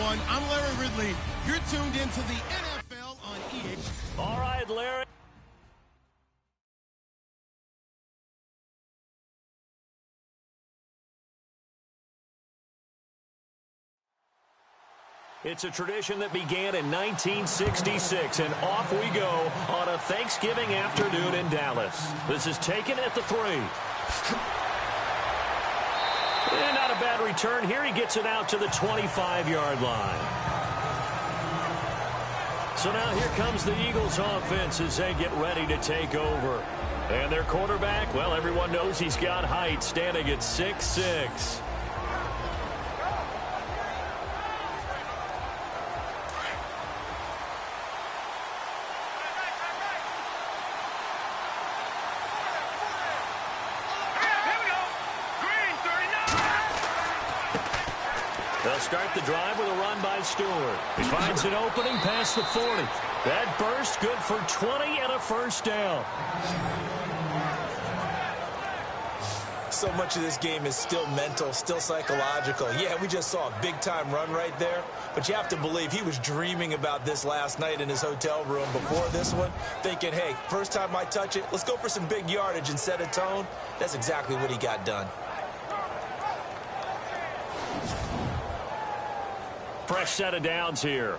everyone. I'm Larry Ridley. You're tuned into the NFL on EA. All right, Larry. It's a tradition that began in 1966, and off we go on a Thanksgiving afternoon in Dallas. This is taken at the 3. And not a bad return here. He gets it out to the 25-yard line. So now here comes the Eagles offense as they get ready to take over. And their quarterback, well, everyone knows he's got height, standing at 6'6". They'll start the drive with a run by Stewart. He finds an opening past the 40. That burst good for 20 and a first down. So much of this game is still mental, still psychological. Yeah, we just saw a big-time run right there, but you have to believe he was dreaming about this last night in his hotel room before this one, thinking, hey, first time I touch it, let's go for some big yardage and set a tone. That's exactly what he got done. Fresh set of downs here.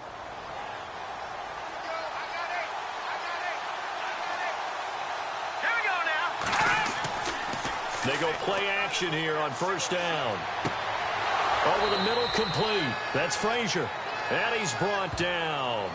Here we go now. They go play action here on first down. Over the middle, complete. That's Frazier. And he's brought down.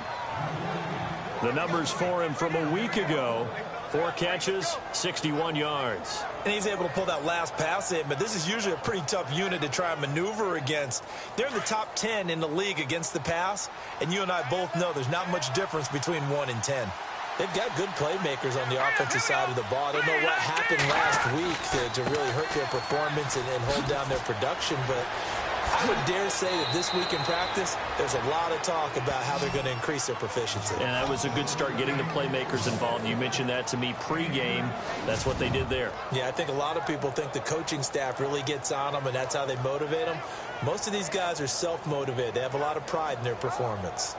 The numbers for him from a week ago. 4 catches, 61 yards. And he's able to pull that last pass in, but this is usually a pretty tough unit to try and maneuver against. They're in the top 10 in the league against the pass, and you and I both know there's not much difference between 1 and 10. They've got good playmakers on the offensive side of the ball. I don't know what happened last week to really hurt their performance and hold down their production, but I would dare say that this week in practice, there's a lot of talk about how they're going to increase their proficiency. And that was a good start getting the playmakers involved. You mentioned that to me pregame. That's what they did there. Yeah, I think a lot of people think the coaching staff really gets on them, and that's how they motivate them. Most of these guys are self-motivated. They have a lot of pride in their performance.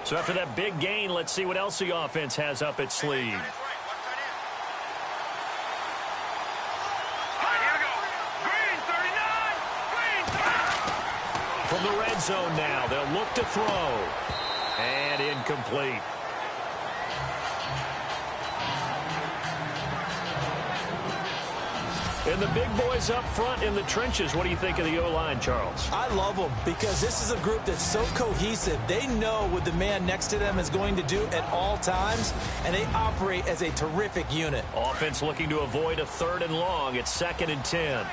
So after that big gain, let's see what else the offense has up its sleeve. From the red zone now, they'll look to throw. And incomplete. And the big boys up front in the trenches. What do you think of the O-line, Charles? I love them because this is a group that's so cohesive. They know what the man next to them is going to do at all times, and they operate as a terrific unit. Offense looking to avoid a 3rd and long. It's 2nd and 10.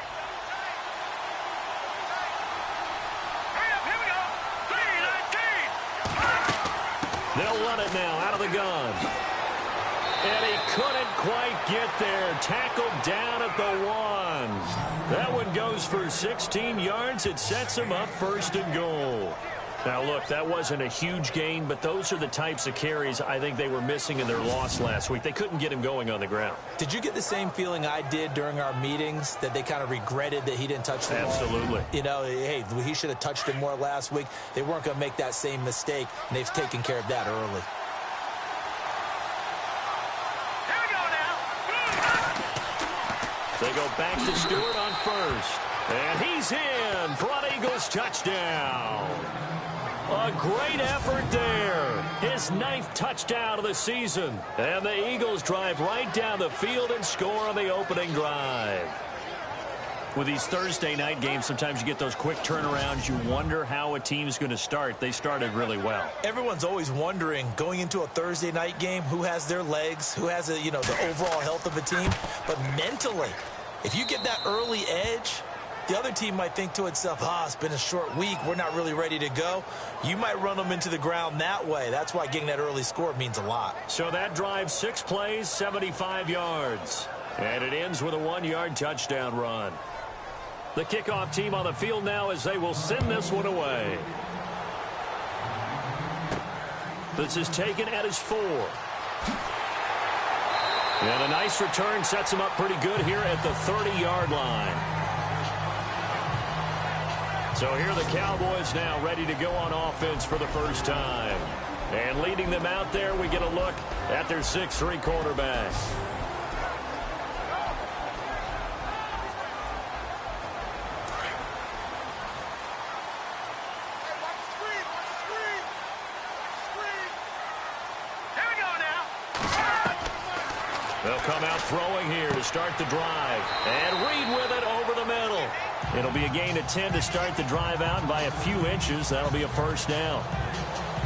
They'll run it now out of the gun. And he couldn't quite get there. Tackled down at the 1. That one goes for 16 yards. It sets him up 1st and goal. Now, look, that wasn't a huge gain, but those are the types of carries I think they were missing in their loss last week. They couldn't get him going on the ground. Did you get the same feeling I did during our meetings, that they kind of regretted that he didn't touch the ball? Absolutely. You know, hey, he should have touched it more last week. They weren't going to make that same mistake, and they've taken care of that early. Here we go now. They go back to Stewart on first. And he's in. Front Eagles touchdown. A great effort there. His 9th touchdown of the season. And the Eagles drive right down the field and score on the opening drive. With these Thursday night games, sometimes you get those quick turnarounds. You wonder how a team's going to start. They started really well. Everyone's always wondering, going into a Thursday night game, who has their legs, who has the overall health of a team. But mentally, if you get that early edge, the other team might think to itself, it's been a short week. We're not really ready to go. You might run them into the ground that way. That's why getting that early score means a lot. So that drive, 6 plays, 75 yards. And it ends with a 1-yard touchdown run. The kickoff team on the field now as they will send this one away. This is taken at his 4. And a nice return sets him up pretty good here at the 30-yard line. So here are the Cowboys now ready to go on offense for the first time. And leading them out there, we get a look at their 6'3" quarterback. They'll come out throwing here to start the drive. And Reed with it over the middle. It'll be a gain of 10 to start the drive out by a few inches. That'll be a first down.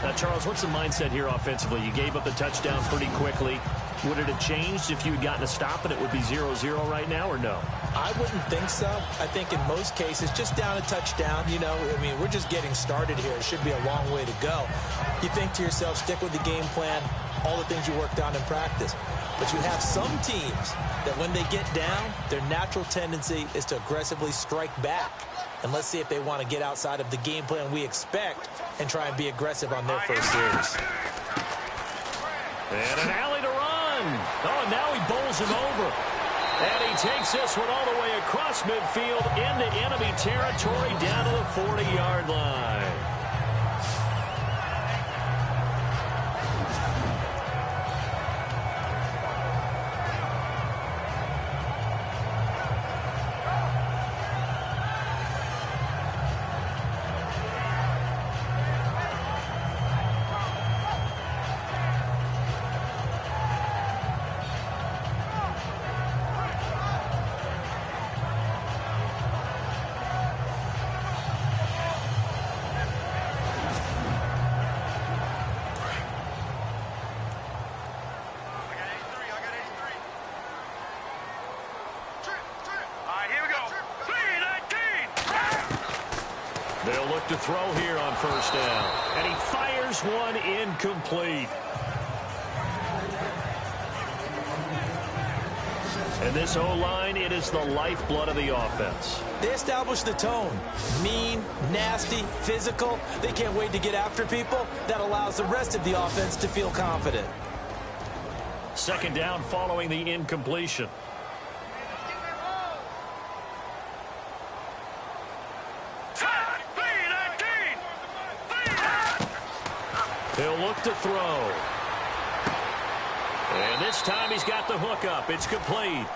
Now, Charles, what's the mindset here offensively? You gave up the touchdown pretty quickly. Would it have changed if you had gotten a stop and it would be 0-0 right now, or no? I wouldn't think so. I think in most cases, just down a touchdown, you know, I mean, we're just getting started here. It should be a long way to go. You think to yourself, stick with the game plan, all the things you worked on in practice. But you have some teams that when they get down, their natural tendency is to aggressively strike back. And let's see if they want to get outside of the game plan we expect and try and be aggressive on their first series. And an alley to run. Oh, and now he bowls him over. And he takes this one all the way across midfield into enemy territory down to the 40-yard line. They'll look to throw here on first down. And he fires one incomplete. And this O-line, it is the lifeblood of the offense. They establish the tone. Mean, nasty, physical. They can't wait to get after people. That allows the rest of the offense to feel confident. Second down following the incompletion. He'll look to throw. And this time he's got the hook up. It's complete.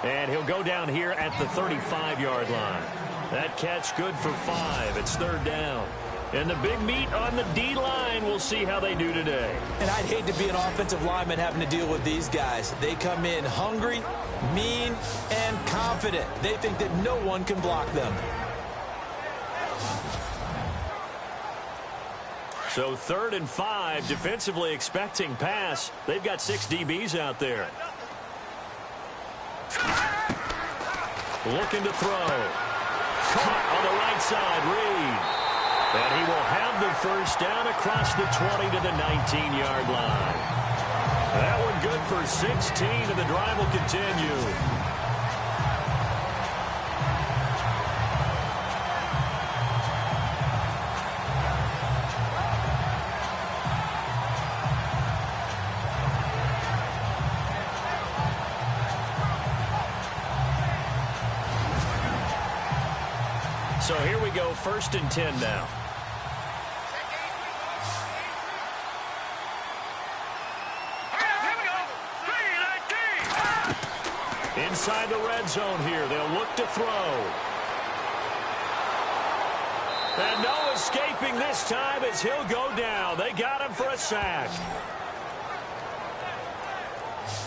And he'll go down here at the 35-yard line. That catch good for 5. It's third down. And the big meat on the D-line. We'll see how they do today. And I'd hate to be an offensive lineman having to deal with these guys. They come in hungry, mean, and confident. They think that no one can block them. So 3rd and 5, defensively expecting pass. They've got 6 DBs out there. Looking to throw. Caught on the right side, Reed. And he will have the first down across the 20 to the 19-yard line. That one good for 16, and the drive will continue. So here we go, 1st and 10 now. Inside the red zone here, they'll look to throw. And no escaping this time as he'll go down. They got him for a sack.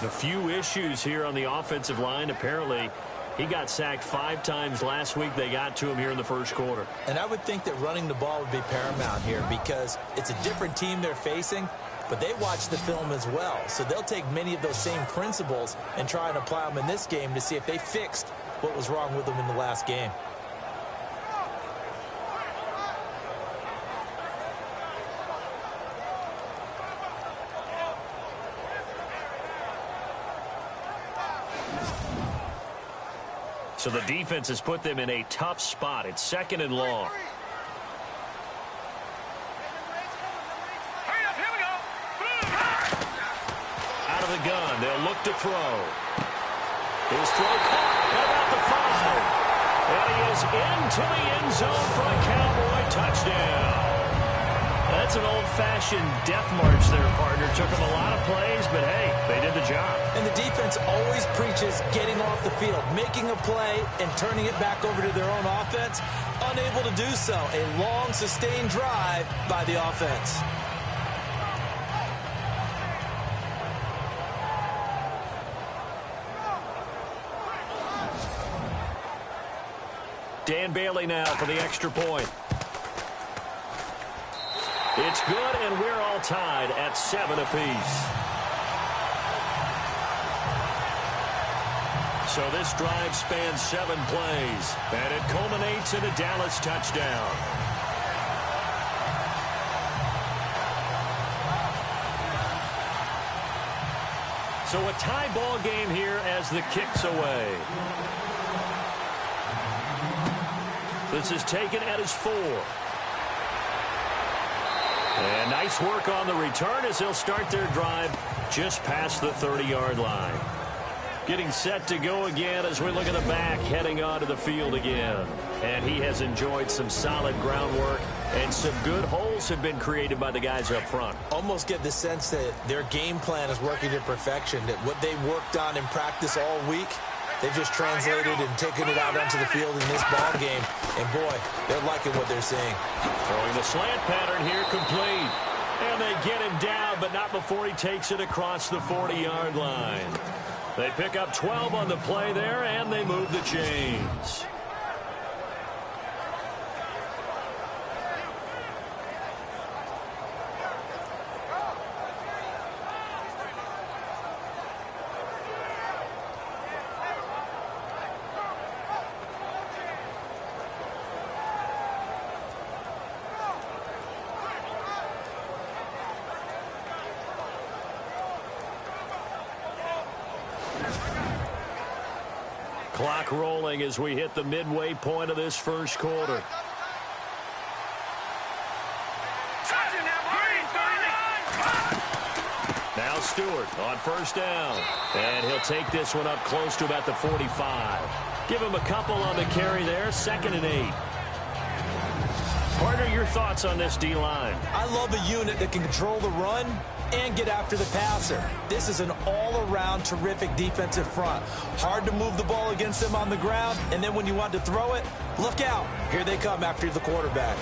A few issues here on the offensive line. Apparently, he got sacked 5 times last week. They got to him here in the first quarter. And I would think that running the ball would be paramount here because it's a different team they're facing, but they watch the film as well. So they'll take many of those same principles and try and apply them in this game to see if they fixed what was wrong with them in the last game. So the defense has put them in a tough spot. It's 2nd and long. Out of the gun. They'll look to throw. His throw caught at about the 5. And he is into the end zone for a Cowboy touchdown. That's an old-fashioned death march there, partner. Took him a lot of plays, but hey, they did the job. And the defense always preaches getting off the field, making a play, and turning it back over to their own offense. Unable to do so. A long, sustained drive by the offense. Dan Bailey now for the extra point. It's good, and we're all tied at 7 apiece. So this drive spans 7 plays, and it culminates in a Dallas touchdown. So a tie ball game here as the kick's away. This is taken at his 4. And nice work on the return as they'll start their drive just past the 30-yard line. Getting set to go again as we look at the back heading onto the field again. And he has enjoyed some solid groundwork, and some good holes have been created by the guys up front. Almost get the sense that their game plan is working to perfection, that what they worked on in practice all week, they've just translated and taken it out onto the field in this ball game. And, boy, they're liking what they're seeing. Throwing the slant pattern here complete. And they get him down, but not before he takes it across the 40-yard line. They pick up 12 on the play there, and they move the chains. Clock rolling as we hit the midway point of this first quarter. Now Stewart on first down. And he'll take this one up close to about the 45. Give him a couple on the carry there. 2nd and 8. Partner, your thoughts on this D-line? I love a unit that can control the run and get after the passer. This is an all-around terrific defensive front. Hard to move the ball against them on the ground, and then when you want to throw it, look out. Here they come after the quarterback.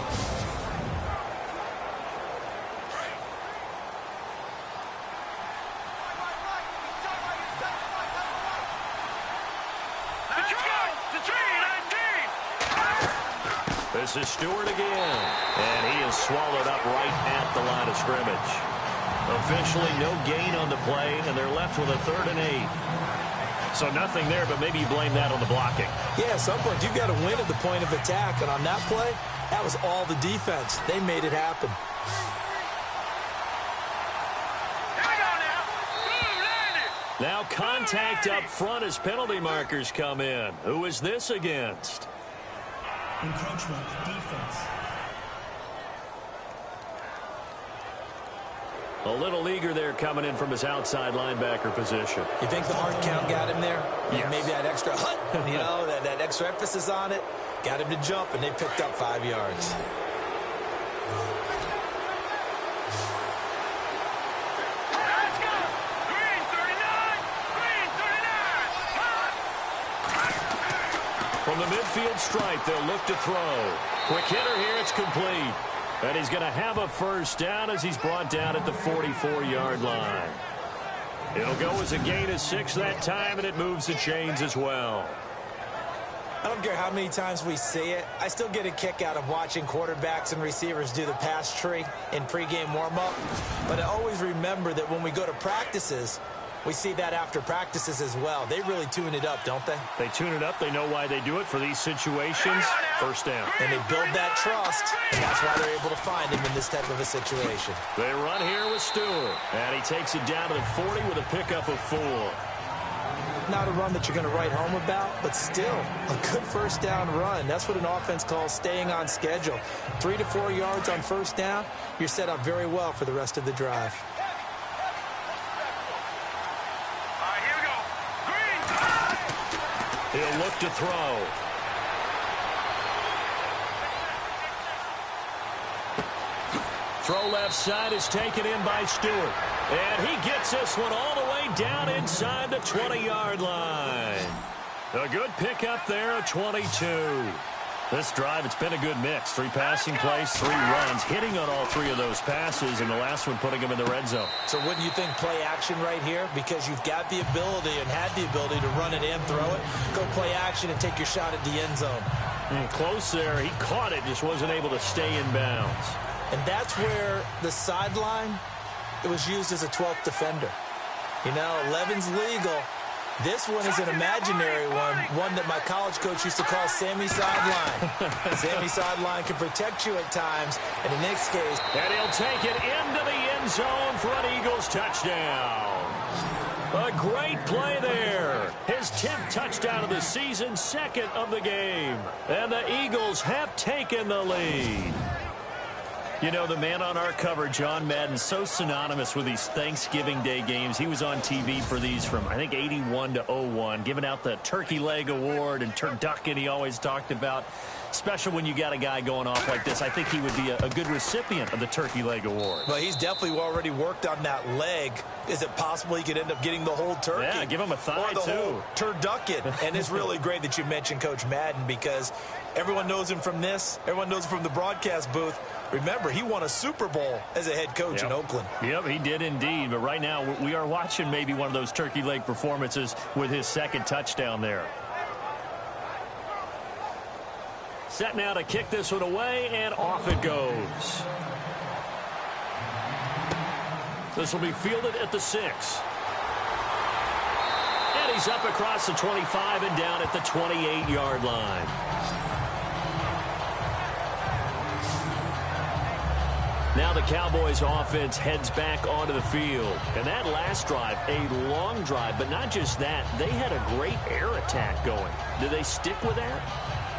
This is Stewart again, and he is swallowed up right at the line of scrimmage. Officially no gain on the play, and they're left with a 3rd and 8. So nothing there, but maybe you blame that on the blocking. Yeah, at some point you've got to win at the point of attack, and on that play, that was all the defense. They made it happen. Now contact up front as penalty markers come in. Who is this against? Encroachment, defense. A little eager there coming in from his outside linebacker position. You think the hard count got him there? Yes. Maybe that extra hut, you know, that extra emphasis on it, got him to jump, and they picked up 5 yards. Let's go! Green 39! Green 39! From the midfield stripe, they'll look to throw. Quick hitter here, it's complete. And he's going to have a first down as he's brought down at the 44-yard line. It'll go as a gain of 6 that time, and it moves the chains as well. I don't care how many times we see it. I still get a kick out of watching quarterbacks and receivers do the pass tree in pregame warm-up. But I always remember that when we go to practices, we see that after practices as well. They really tune it up, don't they? They tune it up. They know why they do it for these situations. First down. And they build that trust, and that's why they're able to find him in this type of a situation. They run here with Stewart. And he takes it down to the 40 with a pickup of 4. Not a run that you're going to write home about, but still a good first down run. That's what an offense calls staying on schedule. 3 to 4 yards on first down, you're set up very well for the rest of the drive. He'll look to throw. Throw left side is taken in by Stewart. And he gets this one all the way down inside the 20-yard line. A good pickup there at 22. This drive, it's been a good mix. 3 passing plays, 3 runs, hitting on all 3 of those passes, and the last one putting him in the red zone. So wouldn't you think play action right here? Because you've got the ability and had the ability to run it and throw it. Go play action and take your shot at the end zone. Close there. He caught it, just wasn't able to stay in bounds. And that's where the sideline, it was used as a 12th defender. You know, 11's legal. This one is an imaginary one that my college coach used to call Sammy Sideline. Sammy Sideline can protect you at times, and in this case. And he'll take it into the end zone for an Eagles touchdown. A great play there. His 10th touchdown of the season, 2nd of the game. And the Eagles have taken the lead. You know, the man on our cover, John Madden, so synonymous with these Thanksgiving Day games. He was on TV for these from, I think, 81 to 01, giving out the Turkey Leg Award and turducken he always talked about. Special when you got a guy going off like this. I think he would be a good recipient of the Turkey Leg Award. Well, he's definitely already worked on that leg. Is it possible he could end up getting the whole turkey? Yeah, give him a thigh, or the too. Whole turducken. And it's really great that you mentioned Coach Madden because everyone knows him from this. Everyone knows him from the broadcast booth. Remember, he won a Super Bowl as a head coach in Oakland. Yep, he did indeed. But right now, we are watching maybe one of those turkey leg performances with his 2nd touchdown there. Set now to kick this one away, and off it goes. This will be fielded at the 6. And he's up across the 25 and down at the 28-yard line. Now the Cowboys offense heads back onto the field. And that last drive, a long drive, but not just that. They had a great air attack going. Do they stick with that?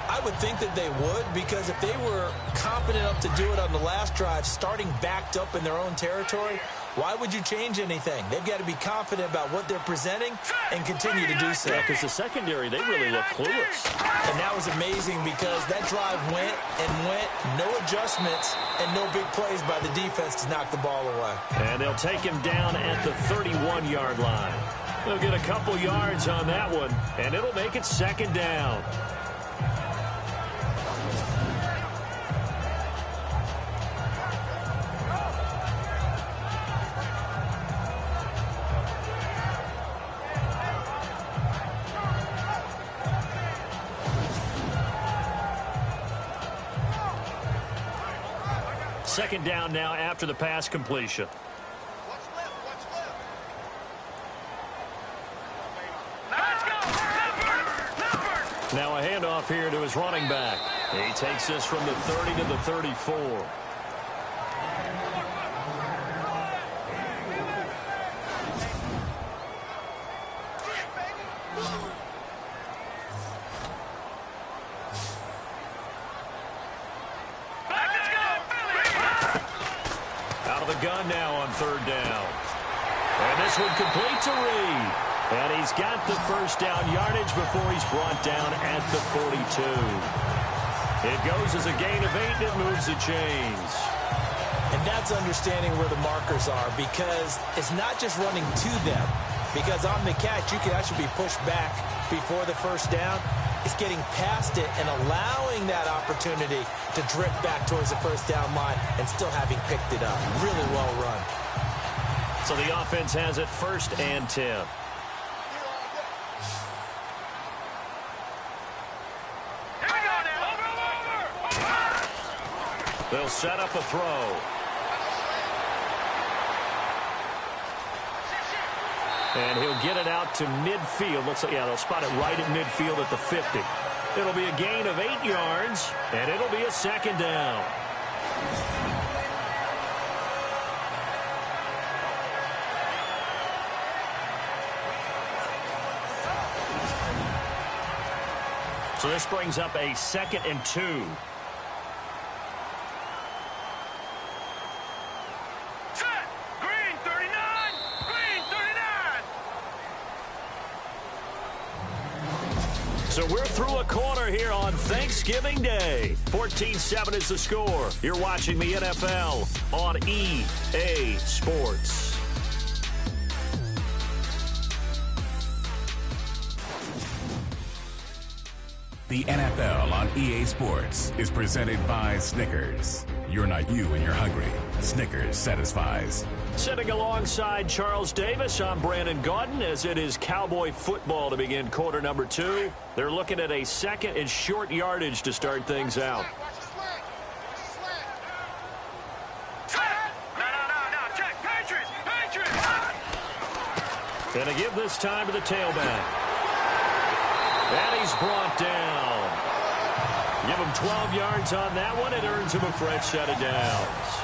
I would think that they would, because if they were competent enough to do it on the last drive, starting backed up in their own territory, why would you change anything? They've got to be confident about what they're presenting and continue to do so. Yeah, because the secondary, they really look clueless. And that was amazing because that drive went and went, no adjustments, and no big plays by the defense to knock the ball away. And they'll take him down at the 31-yard line. They'll get a couple yards on that one, and it'll make it 2nd down. Second down now after the pass completion. Now a handoff here to his running back. He takes this from the 30 to the 34. Gun now on 3rd down. And this one complete to Reed. And he's got the first down yardage before he's brought down at the 42. It goes as a gain of 8, and it moves the chains. And that's understanding where the markers are, because it's not just running to them. Because on the catch, you can actually be pushed back before the first down. It's getting past it and allowing that opportunity to drip back towards the first down line and still having picked it up. Really well run. So the offense has it 1st and 10. They'll set up a throw. And he'll get it out to midfield. Looks like, yeah, they'll spot it right at midfield at the 50. It'll be a gain of 8 yards, and it'll be a 2nd down. So this brings up a 2nd and 2. So we're through a quarter here on Thanksgiving Day. 14-7 is the score. You're watching the NFL on EA Sports. The NFL on EA Sports is presented by Snickers. You're not you when you're hungry. Snickers satisfies. Sitting alongside Charles Davis, I'm Brandon Gaudin as it is Cowboy football to begin quarter number 2. They're looking at a second and short yardage to start things out. Going to give this time to the tailback. And he's brought down. Give him 12 yards on that one. It earns him a fresh set of downs.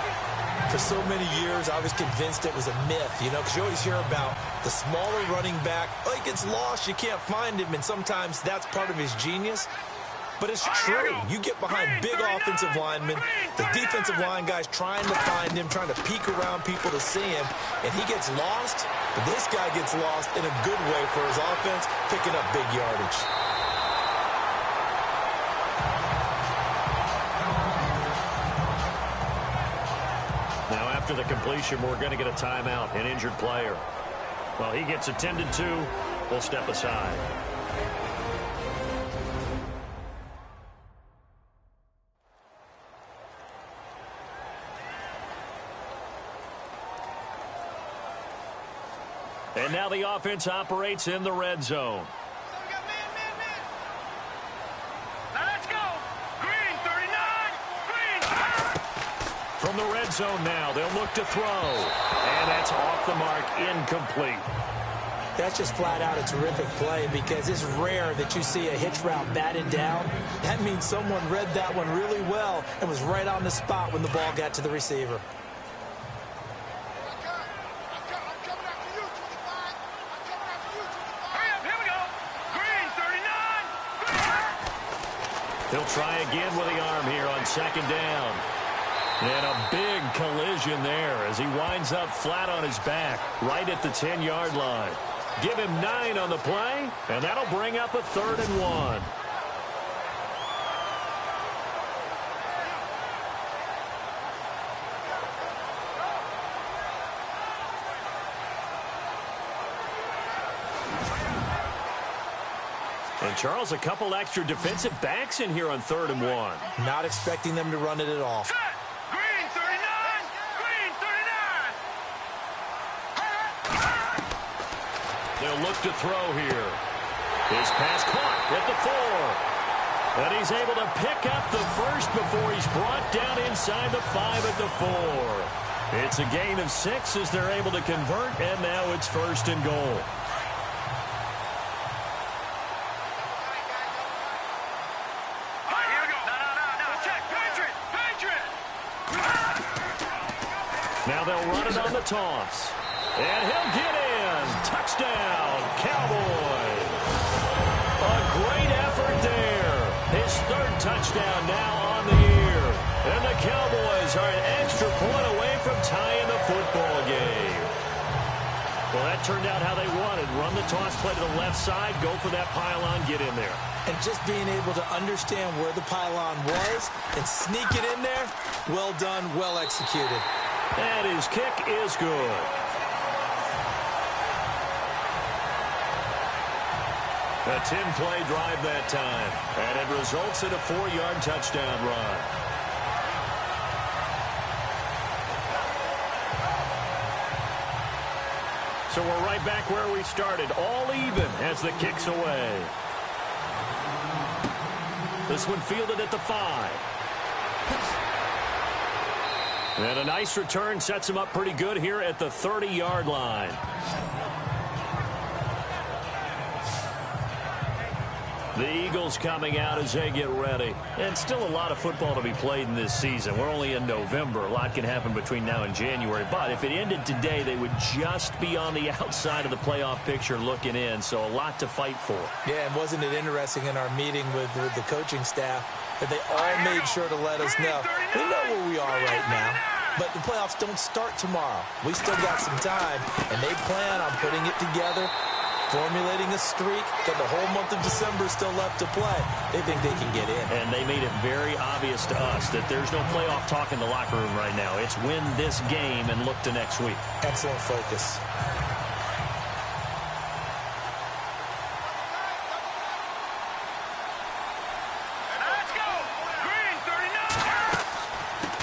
For so many years, I was convinced it was a myth, because you always hear about the smaller running back. Oh, he gets lost, you can't find him, and sometimes that's part of his genius. But it's true. You get behind big offensive linemen, the defensive line guys trying to find him, trying to peek around people to see him, and he gets lost. But this guy gets lost in a good way for his offense, picking up big yardage. Now, after the completion, we're going to get a timeout, an injured player. Well, he gets attended to. We'll step aside. And now the offense operates in the red zone. Now let's go. Green, 39. Green. From the red zone now, they'll look to throw. And that's off the mark, incomplete. That's just flat out a terrific play because it's rare that you see a hitch route batted down. That means someone read that one really well and was right on the spot when the ball got to the receiver. He'll try again with the arm here on second down. And a big collision there as he winds up flat on his back right at the 10-yard line. Give him 9 on the play, and that'll bring up a 3rd and 1. And Charles, a couple extra defensive backs in here on 3rd and 1. Not expecting them to run it at all. Set. Green, 39. Green, 39. They'll look to throw here. His pass caught at the 4. And he's able to pick up the first before he's brought down inside the 5 at the 4. It's a gain of 6 as they're able to convert, and now it's 1st and goal. Now they'll run it on the toss. And he'll get in. Touchdown, Cowboys. A great effort there. His 3rd touchdown now on the year. And the Cowboys are an extra point away from tying the football game. Well, that turned out how they wanted. Run the toss, play to the left side, go for that pylon, get in there. And just being able to understand where the pylon was and sneak it in there, well done, well executed. And his kick is good. A 10-play drive that time. And it results in a 4-yard touchdown run. So we're right back where we started. All even as the kick's away. This one fielded at the 5. And a nice return sets him up pretty good here at the 30-yard line. The Eagles coming out as they get ready. And still a lot of football to be played in this season. We're only in November. A lot can happen between now and January. But if it ended today, they would just be on the outside of the playoff picture looking in. So a lot to fight for. Yeah, and wasn't it interesting in our meeting with the coaching staff that they all made sure to let us know. We know where we are right now, but the playoffs don't start tomorrow. We still got some time, and they plan on putting it together formulating a streak. Got the whole month of December still left to play. They think they can get in. And they made it very obvious to us that there's no playoff talk in the locker room right now. It's win this game and look to next week. Excellent focus.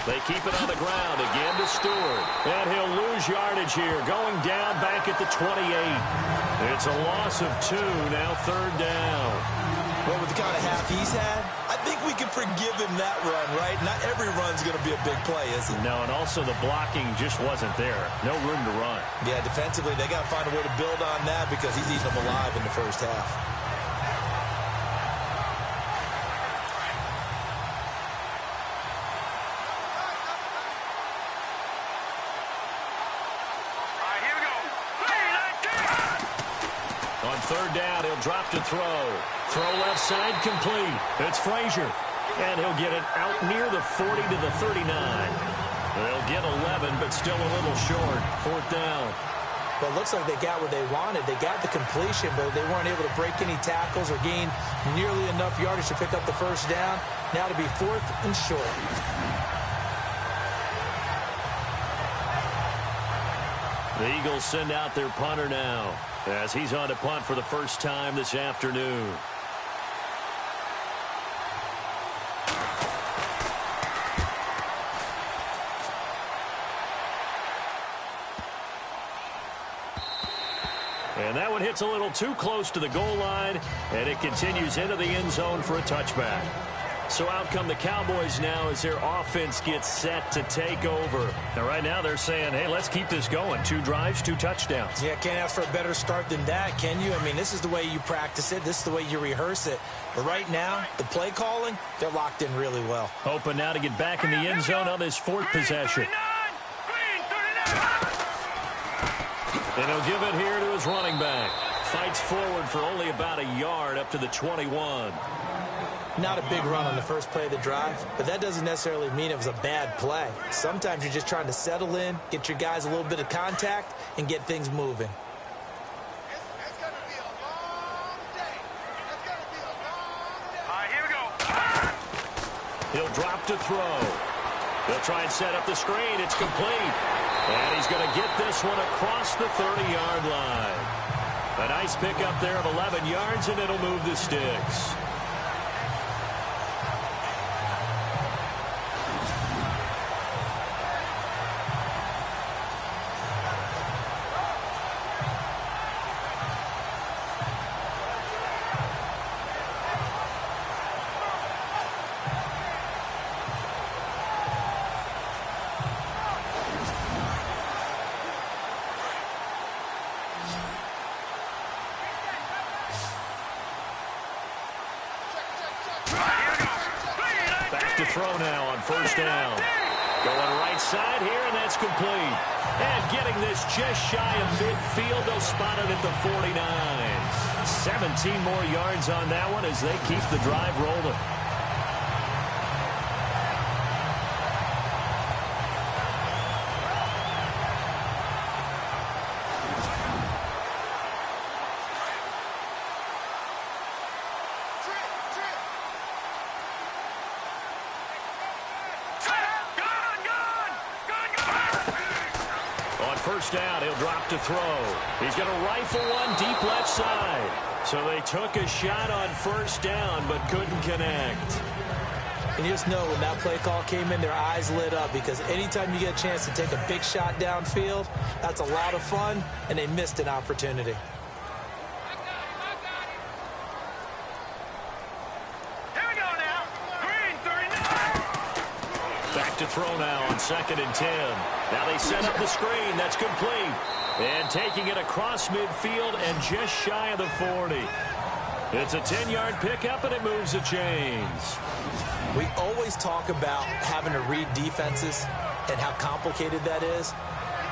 They keep it on the ground again to Stewart. And he'll lose yardage here, going down back at the 28. It's a loss of 2, now 3rd down. Well, with the kind of half he's had, I think we can forgive him that run, right? Not every run's going to be a big play, is it? No, and also the blocking just wasn't there. No room to run. Yeah, defensively, they got to find a way to build on that because he's eating them alive in the first half. On 3rd down, he'll drop to throw. Throw left side complete. It's Frazier. And he'll get it out near the 40 to the 39. They'll get 11, but still a little short. 4th down. Well, it looks like they got what they wanted. They got the completion, but they weren't able to break any tackles or gain nearly enough yardage to pick up the first down. Now to be 4th and short. The Eagles send out their punter now as he's on to punt for the first time this afternoon. And that one hits a little too close to the goal line, and it continues into the end zone for a touchback. So out come the Cowboys now as their offense gets set to take over. And right now they're saying, hey, let's keep this going. 2 drives, 2 touchdowns. Yeah, can't ask for a better start than that, can you? I mean, this is the way you practice it. This is the way you rehearse it. But right now, the play calling, they're locked in really well. Hoping now to get back in the end zone on this 4th possession. And he'll give it here to his running back. Fights forward for only about a yard up to the 21. Not a big run on the first play of the drive, but that doesn't necessarily mean it was a bad play. Sometimes you're just trying to settle in, get your guys a little bit of contact, and get things moving. It's going to be a long day. It's going to be a long day. All right, here we go. He'll drop to throw. They'll try and set up the screen. It's complete. And he's going to get this one across the 30-yard line. A nice pickup there of 11 yards, and it'll move the sticks. Throw now on 1st down. Going right side here, and that's complete. And getting this just shy of midfield, they'll spot it at the 49. 17 more yards on that one as they keep the drive rolling. First down, he'll drop to throw. He's going to rifle one deep left side. So they took a shot on 1st down, but couldn't connect. And you just know when that play call came in, their eyes lit up because anytime you get a chance to take a big shot downfield, that's a lot of fun, and they missed an opportunity. Here we go now. Green, 39. Back to throw now on 2nd and 10. Now they set up the screen. That's complete. And taking it across midfield and just shy of the 40. It's a 10-yard pickup, and it moves the chains. We always talk about having to read defenses and how complicated that is.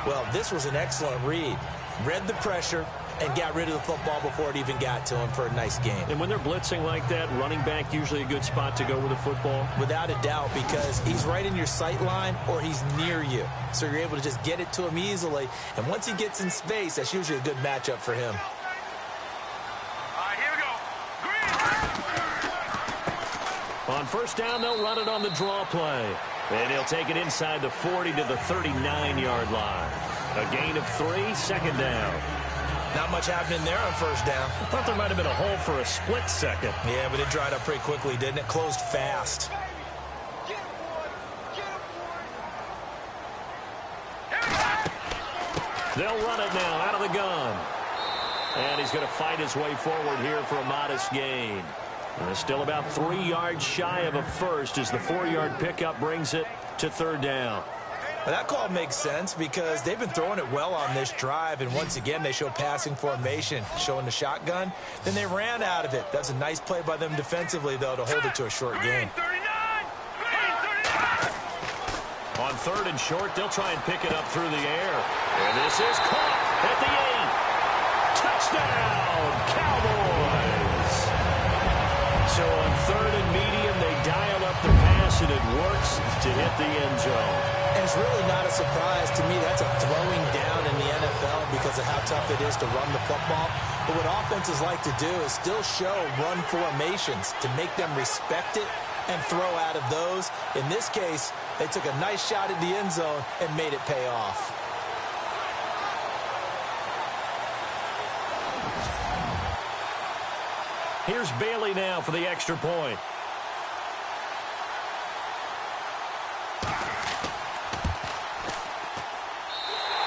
Well, this was an excellent read. Read the pressure and got rid of the football before it even got to him for a nice game. And when they're blitzing like that, running back usually a good spot to go with the football? Without a doubt, because he's right in your sight line or he's near you. So you're able to just get it to him easily. And once he gets in space, that's usually a good matchup for him. On first down, they'll run it on the draw play. And he'll take it inside the 40 to the 39-yard line. A gain of 3, second down. Not much happening there on first down. I thought there might have been a hole for a split second. Yeah, but it dried up pretty quickly, didn't it? Closed fast. They'll run it now out of the gun. And he's going to fight his way forward here for a modest gain. Still about 3 yards shy of a first as the 4-yard pickup brings it to third down. Well, that call makes sense because they've been throwing it well on this drive, and once again they show passing formation, showing the shotgun. Then they ran out of it. That's a nice play by them defensively, though, to hold it to a short gain. On third and short, they'll try and pick it up through the air. And this is caught at the 8. Touchdown, Cowboys! So on third and medium, they dial up the pass, and it works to hit the end zone. And it's really not a surprise to me. That's a throwing down in the NFL because of how tough it is to run the football. But what offenses like to do is still show run formations to make them respect it and throw out of those. In this case, they took a nice shot at the end zone and made it pay off. Here's Bailey now for the extra point.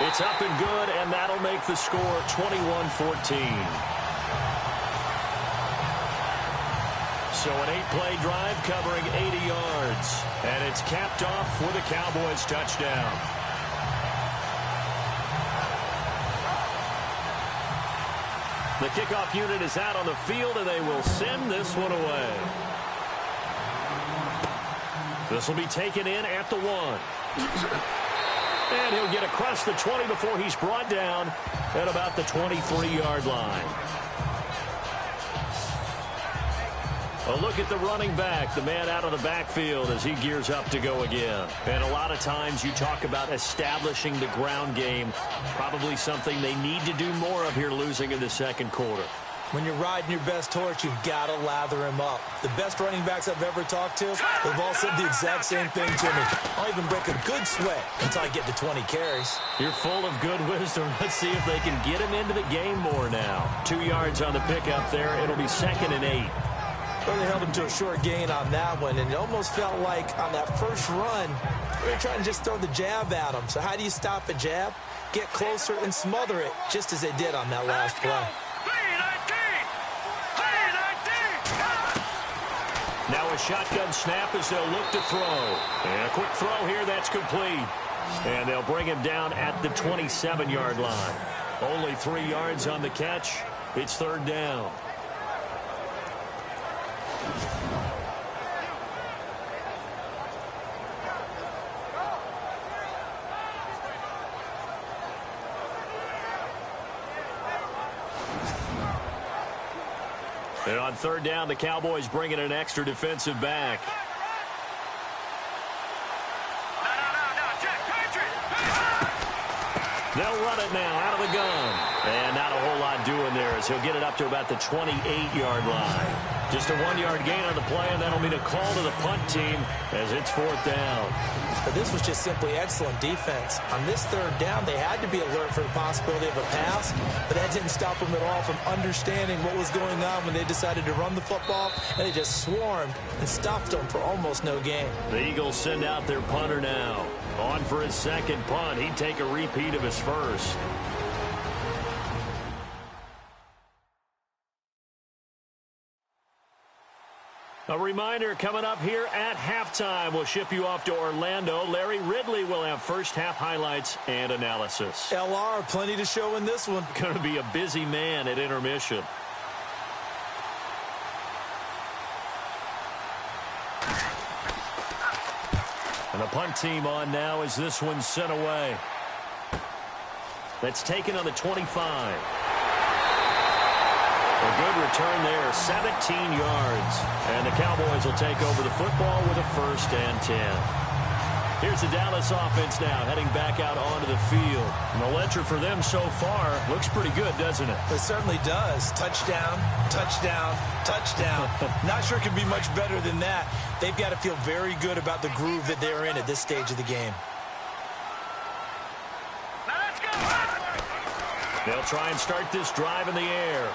It's up and good, and that'll make the score 21-14. So an 8-play drive covering 80 yards. And it's capped off for the Cowboys touchdown. The kickoff unit is out on the field, and they will send this one away. This will be taken in at the 1. And he'll get across the 20 before he's brought down at about the 23-yard line. A look at the running back, the man out of the backfield as he gears up to go again. And a lot of times you talk about establishing the ground game, probably something they need to do more of here losing in the second quarter. When you're riding your best horse, you've got to lather him up. The best running backs I've ever talked to, they've all said the exact same thing to me. I'll even break a good sweat until I get to 20 carries. You're full of good wisdom. Let's see if they can get him into the game more now. 2 yards on the pickup there. It'll be 2nd and 8. Well, they held him to a short gain on that one, and it almost felt like on that first run, they were trying to just throw the jab at him. So how do you stop a jab? Get closer and smother it, just as they did on that last play. Now a shotgun snap as they'll look to throw. And a quick throw here, that's complete. And they'll bring him down at the 27-yard line. Only 3 yards on the catch. It's third down. And on third down, the Cowboys bring in an extra defensive back. They'll run it now out of the gun. And not a whole lot doing there as he'll get it up to about the 28-yard line. Just a 1-yard gain on the play, and that'll mean a call to the punt team as it's fourth down. But this was just simply excellent defense. On this third down, they had to be alert for the possibility of a pass, but that didn't stop them at all from understanding what was going on when they decided to run the football, and they just swarmed and stuffed them for almost no gain. The Eagles send out their punter now. On for his second punt. He'd take a repeat of his first. A reminder coming up here at halftime. We'll ship you off to Orlando. Larry Ridley will have first half highlights and analysis. LR, plenty to show in this one. Going to be a busy man at intermission. And the punt team on now as this one's sent away. That's taken on the 25. A good return there, 17 yards. And the Cowboys will take over the football with a 1st and 10. Here's the Dallas offense now, heading back out onto the field. And the ledger for them so far looks pretty good, doesn't it? It certainly does. Touchdown, touchdown, touchdown. Not sure it could be much better than that. They've got to feel very good about the groove that they're in at this stage of the game. Now let's go. They'll try and start this drive in the air.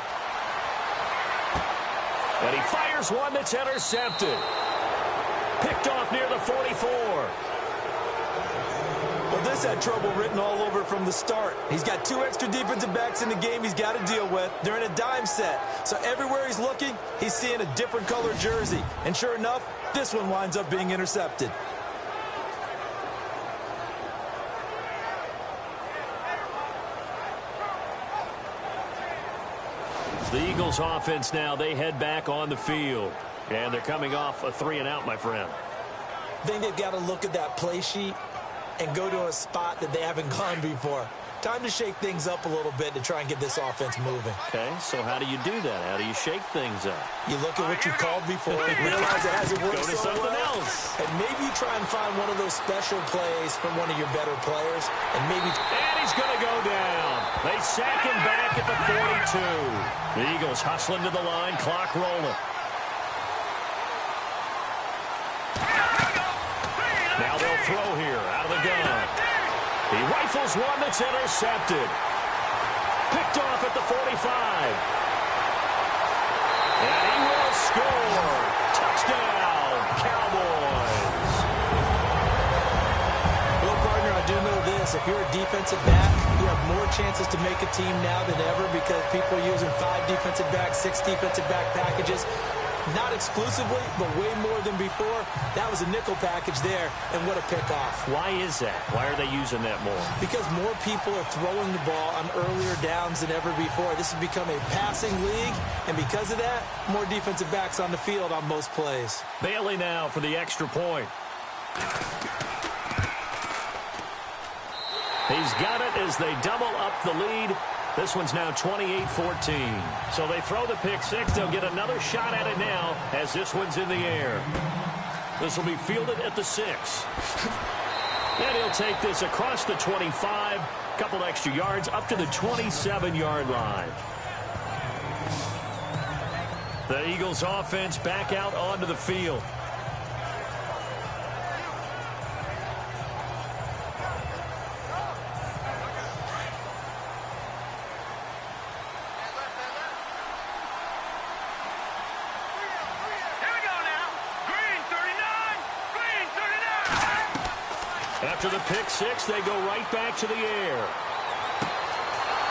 And he fires one that's intercepted. Picked off near the 44. Well, this had trouble written all over it from the start. He's got 2 extra defensive backs in the game he's got to deal with. They're in a dime set. So everywhere he's looking, he's seeing a different color jersey. And sure enough, this one winds up being intercepted. The Eagles offense now, they head back on the field. And they're coming off a 3-and-out, my friend. I think they've got to look at that play sheet and go to a spot that they haven't gone before. Time to shake things up a little bit to try and get this offense moving. Okay, so how do you do that? How do you shake things up? You look at what you called before, realize it hasn't worked Go to so something well, else. and maybe you try and find one of those special plays from one of your better players, and maybe... And he's going to go down. They sack him back at the 42. The Eagles hustling to the line, clock rolling. Now they'll throw here out of the gun. He rifles one that's intercepted. Picked off at the 45. And he will score. Touchdown, Cowboys. Well, partner, I do know this. If you're a defensive back, you have more chances to make a team now than ever because people are using 5 defensive backs, 6 defensive back packages. Not exclusively, but way more than before. That was a nickel package there, and what a pickoff. Why is that? Why are they using that more? Because more people are throwing the ball on earlier downs than ever before. This has become a passing league, and because of that, more defensive backs on the field on most plays. Bailey now for the extra point. He's got it as they double up the lead. This one's now 28-14. So they throw the pick six. They'll get another shot at it now as this one's in the air. This will be fielded at the 6. And he'll take this across the 25. Couple extra yards up to the 27-yard line. The Eagles offense back out onto the field. After the pick six, they go right back to the air.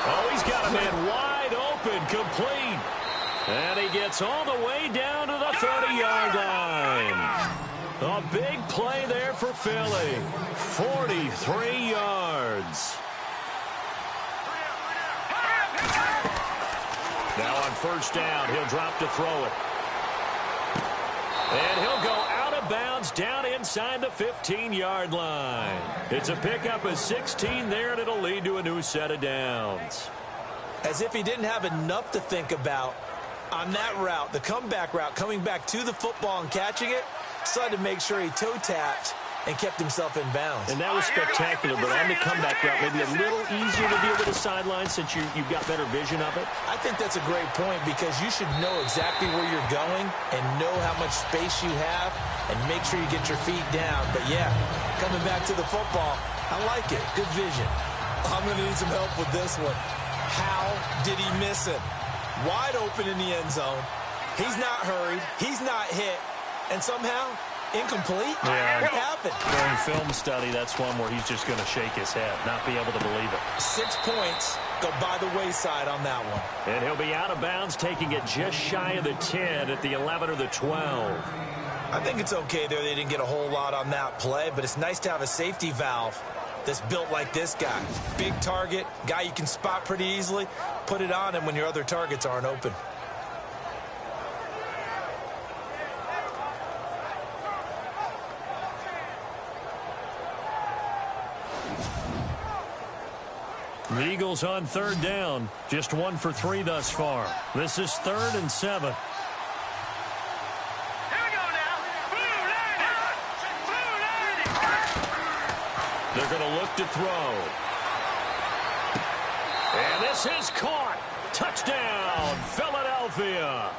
Oh, he's got a man wide open, complete. And he gets all the way down to the 30-yard line. A big play there for Philly. 43 yards. Now on first down, he'll drop to throw it. And he'll go out of bounds down inside the 15-yard line. It's a pickup of 16 there, and it'll lead to a new set of downs. As if he didn't have enough to think about on that route, the comeback route, coming back to the football and catching it, decided to make sure he toe-tapped and kept himself in bounds. And that was spectacular, but on the comeback route, maybe a little easier to deal with the sideline since you've got better vision of it. I think that's a great point because you should know exactly where you're going and know how much space you have and make sure you get your feet down. But, yeah, coming back to the football, I like it. Good vision. I'm going to need some help with this one. How did he miss it? Wide open in the end zone. He's not hurried. He's not hit. And somehow, incomplete? Yeah. What happened? During film study, that's one where he's just going to shake his head, not be able to believe it. 6 points go by the wayside on that one. And he'll be out of bounds, taking it just shy of the 10 at the 11 or the 12. I think it's okay there. They didn't get a whole lot on that play, but it's nice to have a safety valve that's built like this guy. Big target, guy you can spot pretty easily. Put it on him when your other targets aren't open. The Eagles on third down. Just 1 for 3 thus far. This is 3rd and 7. Here we go now. Blue line. Blue line. back to throw. And this is caught. Touchdown, Philadelphia.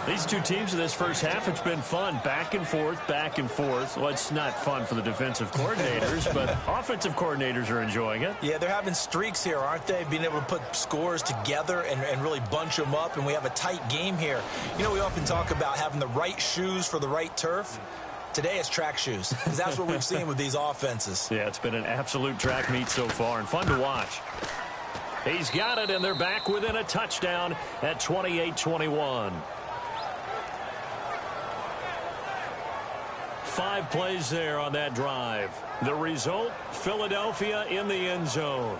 These two teams in this first half, it's been fun. Back and forth, back and forth. Well, it's not fun for the defensive coordinators, but offensive coordinators are enjoying it. Yeah, they're having streaks here, aren't they? Being able to put scores together and really bunch them up, and we have a tight game here. You know, we often talk about having the right shoes for the right turf. Today it's track shoes, because that's what we've seen with these offenses. Yeah, it's been an absolute track meet so far, and fun to watch. He's got it, and they're back within a touchdown at 28-21. 5 plays there on that drive. The result, Philadelphia in the end zone.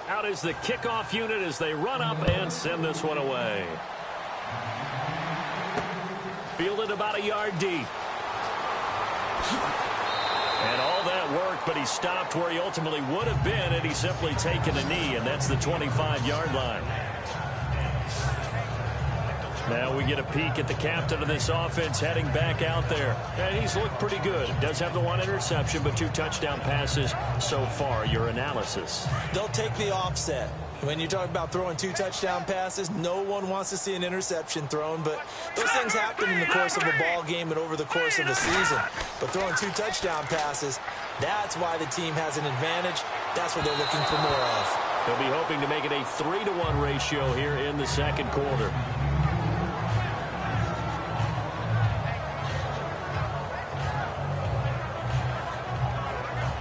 Out is the kickoff unit as they run up and send this one away. Fielded about a yard deep. And all that work, but he stopped where he ultimately would have been had he simply taken a knee, and that's the 25-yard line. Now we get a peek at the captain of this offense heading back out there. And he's looked pretty good. Does have the 1 interception, but 2 touchdown passes so far. Your analysis? They'll take the offset. When you talk about throwing 2 touchdown passes, no one wants to see an interception thrown, but those things happen in the course of a ball game and over the course of a season. But throwing 2 touchdown passes, that's why the team has an advantage. That's what they're looking for more of. They'll be hoping to make it a 3-to-1 ratio here in the second quarter.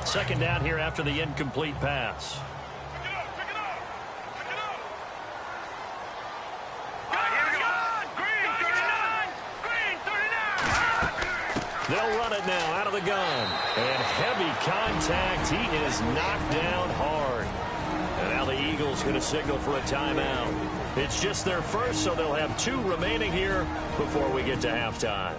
Second down here after the incomplete pass. They'll run it now out of the gun. And heavy contact. He is knocked down hard. And now the Eagles going to signal for a timeout. It's just their first, so they'll have 2 remaining here before we get to halftime.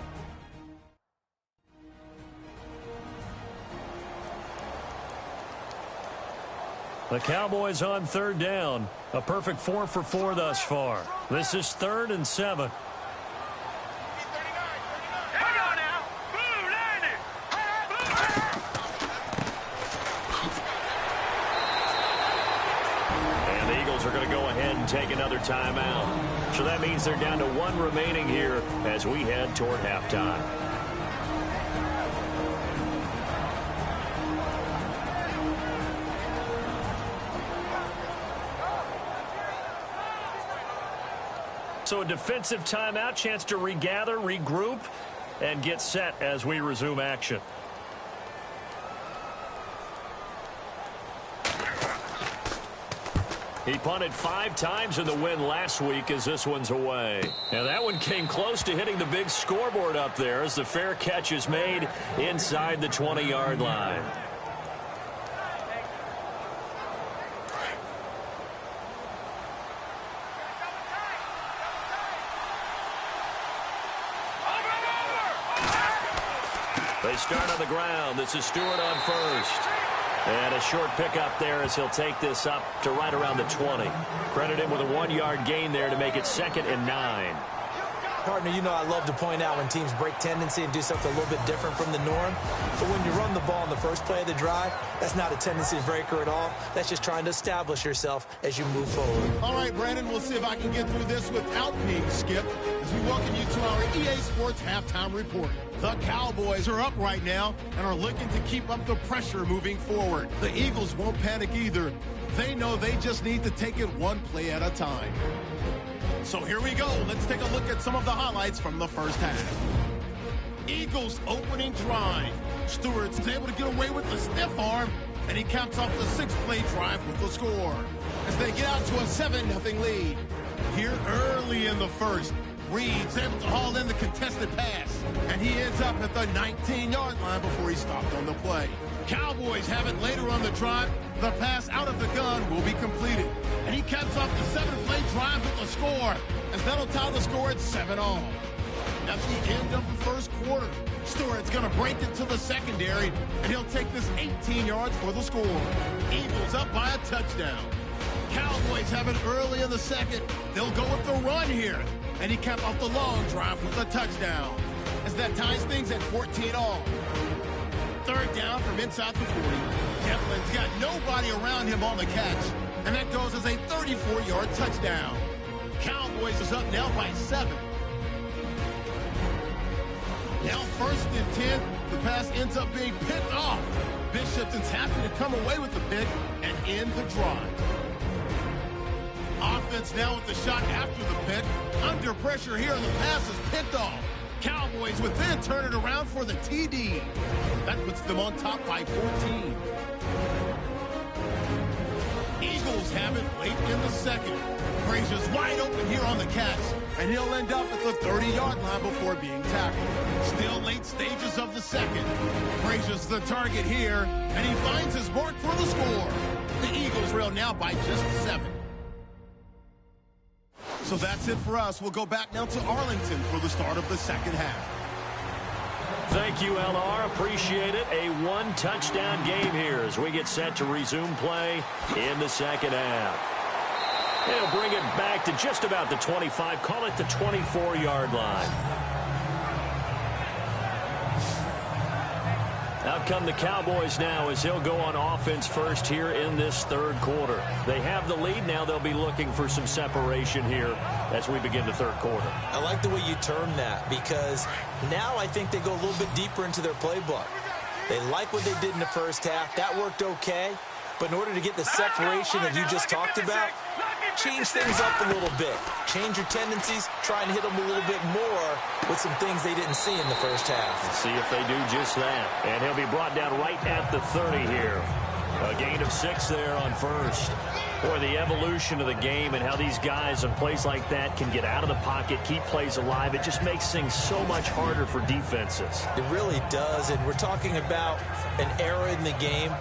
The Cowboys on 3rd down. A perfect 4 for 4 thus far. This is 3rd and 7. And the Eagles are going to go ahead and take another timeout. So that means they're down to 1 remaining here as we head toward halftime. So a defensive timeout, chance to regather, regroup, and get set as we resume action. He punted 5 times in the win last week as this one's away. And that one came close to hitting the big scoreboard up there as the fair catch is made inside the 20-yard line. They start on the ground. This is Stewart on first. And a short pickup there as he'll take this up to right around the 20. Credit him with a 1-yard gain there to make it 2nd and 9. Partner, you know I love to point out when teams break tendency and do something a little bit different from the norm. But when you run the ball in the first play of the drive, that's not a tendency breaker at all. That's just trying to establish yourself as you move forward. All right, Brandon, we'll see if I can get through this without being skipped as we welcome you to our EA Sports Halftime Report. The Cowboys are up right now and are looking to keep up the pressure moving forward. The Eagles won't panic either. They know they just need to take it 1 play at a time. So here we go. Let's take a look at some of the highlights from the first half. Eagles opening drive. Stewart's able to get away with the stiff arm, and he caps off the 6-play drive with the score as they get out to a 7-0 lead. Here early in the first, Reed's able to haul in the contested pass, and he ends up at the 19-yard line before he stopped on the play. Cowboys have it later on the drive. The pass out of the gun will be completed, and he caps off the 7-play drive with a score, as that'll tie the score at 7-all. At the end of the first quarter, Stewart's going to break into the secondary, and he'll take this 18 yards for the score. Eagles up by a touchdown. Cowboys have it early in the second. They'll go with the run here, and he capped off the long drive with a touchdown. as that ties things at 14 all. Third down from inside the 40. Kemplin's got nobody around him on the catch, and that goes as a 34-yard touchdown. Cowboys is up now by 7. Now 1st and 10, the pass ends up being picked off. Bishopton's happy to come away with the pick and end the drive. Offense now with the shot after the pick. Under pressure here, and the pass is picked off. Cowboys would then turn it around for the TD. That puts them on top by 14. Eagles have it late in the second. Frazier's wide open here on the catch, and he'll end up at the 30-yard line before being tackled. Still late stages of the second. Frazier's the target here, and he finds his mark for the score. The Eagles trail now by just 7. So that's it for us. We'll go back now to Arlington for the start of the second half. Thank you, LR. Appreciate it. A one-touchdown game here as we get set to resume play in the second half. They'll bring it back to just about the 25. Call it the 24-yard line. Out come the Cowboys now as he'll go on offense first here in this third quarter. They have the lead. Now they'll be looking for some separation here as we begin the third quarter. I like the way you term that, because now I think they go a little bit deeper into their playbook. They like what they did in the first half. That worked okay. But in order to get the separation that you just talked about, change things up a little bit. Change your tendencies. Try and hit them a little bit more with some things they didn't see in the first half. Let's see if they do just that. And he'll be brought down right at the 30 here. A gain of 6 there on first. Boy, the evolution of the game and how these guys on plays like that can get out of the pocket, keep plays alive, it just makes things so much harder for defenses. It really does, and we're talking about an era in the game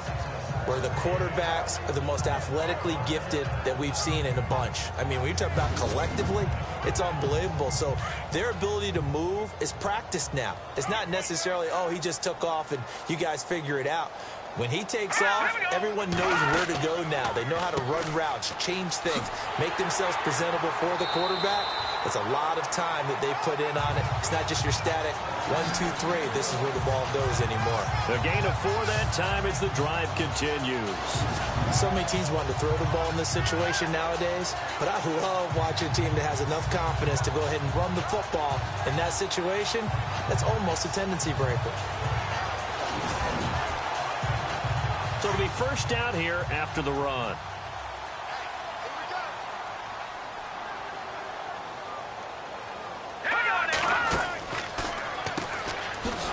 where the quarterbacks are the most athletically gifted that we've seen in a bunch. I mean, when you talk about collectively, it's unbelievable. So their ability to move is practiced now. It's not necessarily, oh, he just took off and you guys figure it out. When he takes off, everyone knows where to go now. They know how to run routes, change things, make themselves presentable for the quarterback. It's a lot of time that they put in on it. It's not just your static 1, 2, 3. This is where the ball goes anymore. A gain of 4 that time as the drive continues. So many teams want to throw the ball in this situation nowadays, but I love watching a team that has enough confidence to go ahead and run the football in that situation. That's almost a tendency breaker. So it'll be first down here after the run.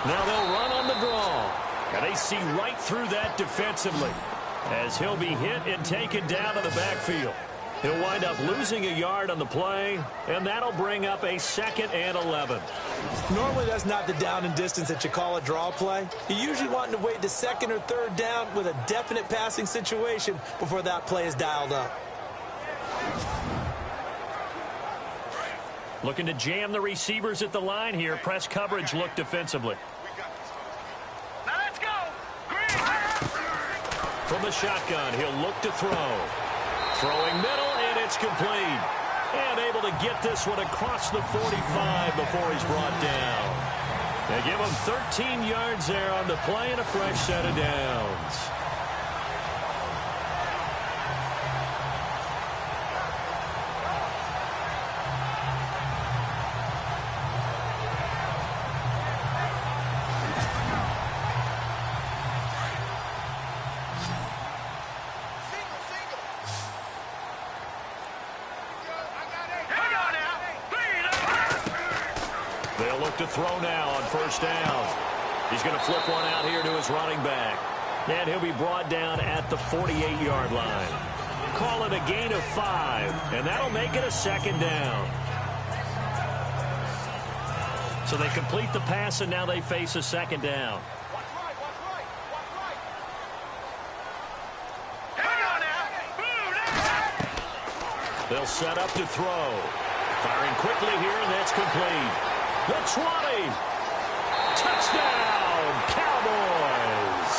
Now they'll run on the draw. And they see right through that defensively as he'll be hit and taken down to the backfield. He'll wind up losing a yard on the play, and that'll bring up a 2nd and 11. Normally that's not the down and distance that you call a draw play. You're usually wanting to wait to 2nd or 3rd down with a definite passing situation before that play is dialed up. Looking to jam the receivers at the line here. Press coverage look defensively. Now let's go. From the shotgun, he'll look to throw. Throwing middle, and it's complete. And able to get this one across the 45 before he's brought down. They give him 13 yards there on the play and a fresh set of downs. To throw now on first down. He's going to flip one out here to his running back. And he'll be brought down at the 48-yard line. Call it a gain of 5, and that'll make it a 2nd down. So they complete the pass, and now they face a 2nd down. They'll set up to throw. Firing quickly here, and that's complete. The 20. Touchdown, Cowboys.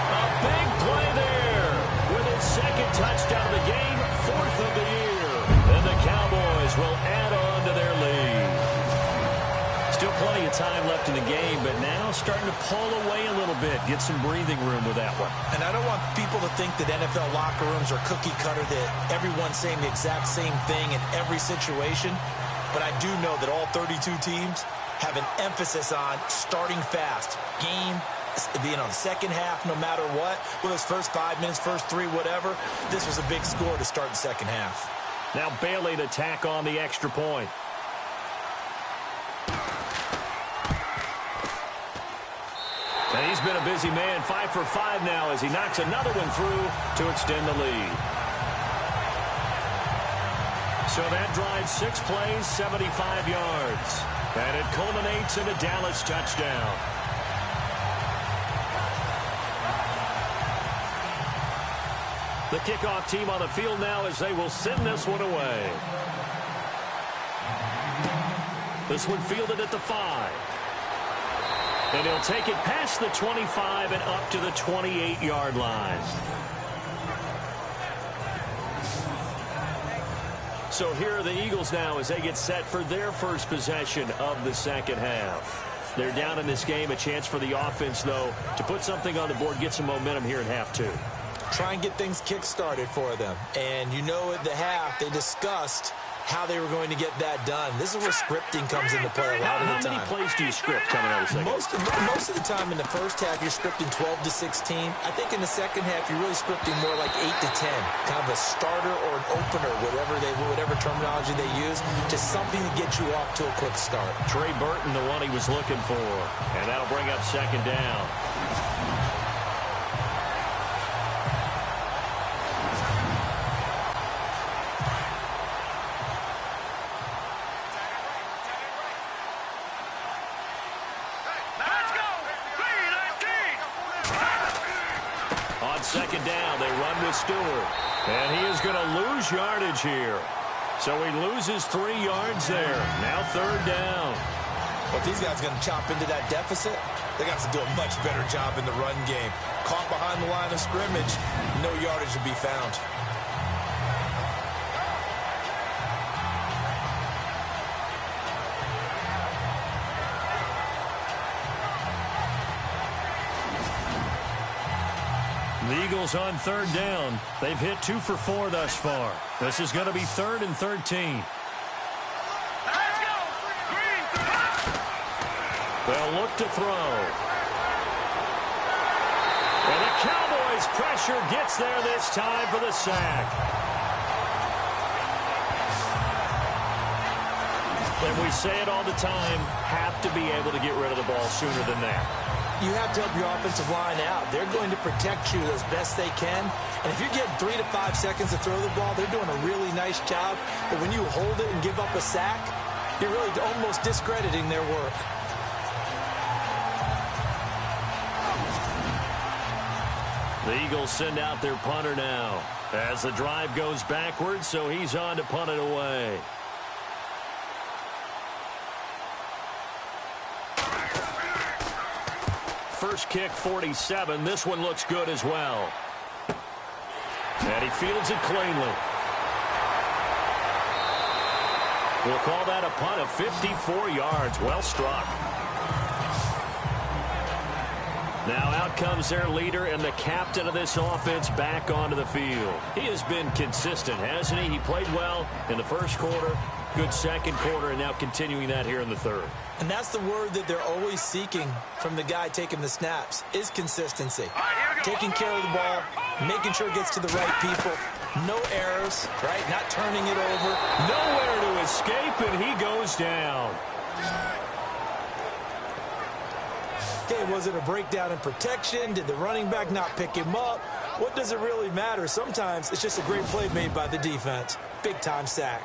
A big play there with his 2nd touchdown of the game, 4th of the year. And the Cowboys will add on to their lead. Still plenty of time left in the game, but now starting to pull away a little bit, get some breathing room with that one. And I don't want people to think that NFL locker rooms are cookie cutter, that everyone's saying the exact same thing in every situation. But I do know that all 32 teams have an emphasis on starting fast. Game being on the second half no matter what. With those first 5 minutes, first 3, whatever. This was a big score to start the second half. Now Bailey to tack on the extra point. And he's been a busy man, 5 for 5 now as he knocks another one through to extend the lead. So that drives 6 plays, 75 yards. And it culminates in a Dallas touchdown. The kickoff team on the field now as they will send this one away. This one fielded at the 5. And he'll take it past the 25 and up to the 28-yard line. So here are the Eagles now as they get set for their first possession of the second half. They're down in this game. A chance for the offense, though, to put something on the board, get some momentum here in half 2. Try and get things kick-started for them. And you know at the half, they discussed how they were going to get that done. This is where scripting comes into play a lot of the time. How many plays do you script coming out of the second? Most of the time in the first half, you're scripting 12 to 16. I think in the second half, you're really scripting more like 8 to 10. Kind of a starter or an opener, whatever terminology they use, just something to get you off to a quick start. Trey Burton, the one he was looking for. And that'll bring up second down. Second down, they run with Stewart. And he is going to lose yardage here. So he loses 3 yards there. Now third down. But these guys are going to chop into that deficit. They got to do a much better job in the run game. Caught behind the line of scrimmage, no yardage to be found. The Eagles on third down. They've hit 2 for 4 thus far. This is going to be 3rd and 13. Let's go! Green, They'll look to throw. And the Cowboys pressure gets there this time for the sack. And we say it all the time, have to be able to get rid of the ball sooner than that. You have to help your offensive line out. They're going to protect you as best they can. And if you're getting 3 to 5 seconds to throw the ball, they're doing a really nice job. But when you hold it and give up a sack, you're really almost discrediting their work. The Eagles send out their punter now as the drive goes backwards, so he's on to punt it away. First kick, 47. This one looks good as well. And he fields it cleanly. We'll call that a punt of 54 yards. Well struck. Now out comes their leader and the captain of this offense back onto the field. He has been consistent, hasn't he? He played well in the first quarter, good second quarter, and now continuing that here in the third. And that's the word that they're always seeking from the guy taking the snaps, is consistency. Taking care of the ball, making sure it gets to the right people. No errors, right? Not turning it over. Nowhere to escape, and he goes down. Okay, was it a breakdown in protection? Did the running back not pick him up? What does it really matter? Sometimes it's just a great play made by the defense. Big-time sack.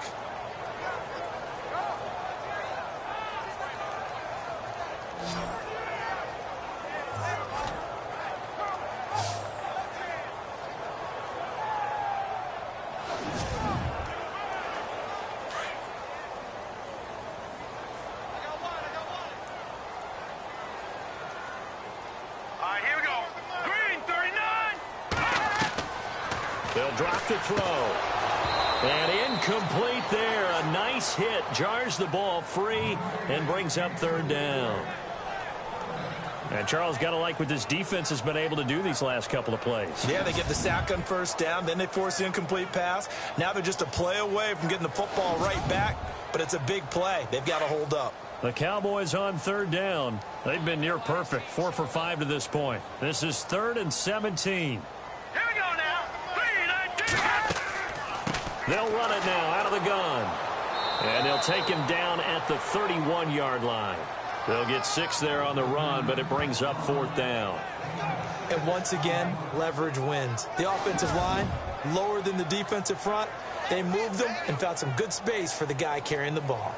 They'll drop the throw. And incomplete there. A nice hit. Jars the ball free and brings up third down. And Charles, got to like what this defense has been able to do these last couple of plays. Yeah, they get the sack on first down. Then they force the incomplete pass. Now they're just a play away from getting the football right back. But it's a big play. They've got to hold up. The Cowboys on third down. They've been near perfect. 4 for 5 to this point. This is 3rd and 17. Here we go now. 3, 9, 2. They'll run it now out of the gun. And they'll take him down at the 31-yard line. They'll get 6 there on the run, but it brings up 4th down. And once again, leverage wins. The offensive line, lower than the defensive front. They moved them and found some good space for the guy carrying the ball.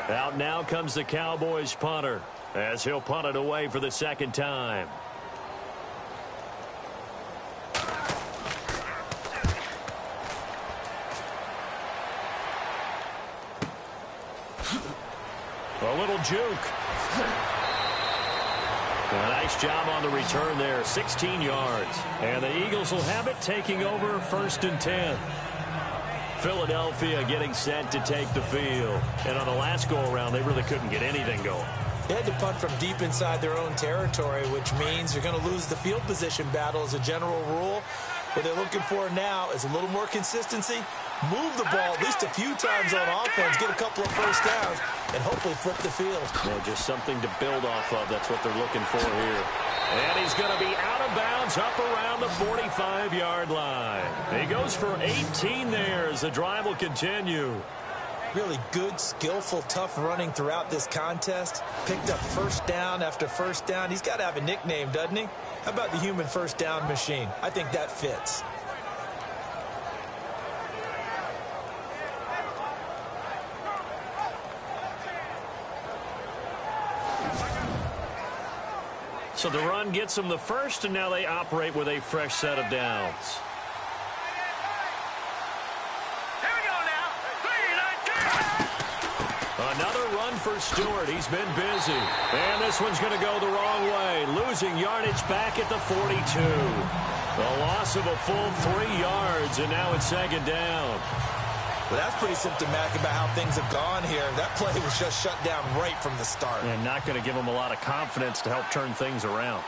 Out now comes the Cowboys punter as he'll punt it away for the second time. A little juke. A nice job on the return there. 16 yards. And the Eagles will have it, taking over 1st and 10. Philadelphia getting set to take the field. And on the last go-around, they really couldn't get anything going. They had to punt from deep inside their own territory, which means you're going to lose the field position battle as a general rule. What they're looking for now is a little more consistency, move the ball at least a few times on offense, get a couple of first downs, and hopefully flip the field. Well, just something to build off of. That's what they're looking for here. And he's going to be out of bounds up around the 45-yard line. He goes for 18 there as the drive will continue. Really good, skillful, tough running throughout this contest. Picked up first down after first down. He's got to have a nickname, doesn't he? How about the human first down machine? I think that fits. So the run gets them the first, and now they operate with a fresh set of downs. Here we go now. 3, 9, 2. Another run for Stewart. He's been busy. And this one's going to go the wrong way. Losing yardage back at the 42. The loss of a full 3 yards, and now it's 2nd down. Well, that's pretty symptomatic about how things have gone here. That play was just shut down right from the start. And not going to give them a lot of confidence to help turn things around.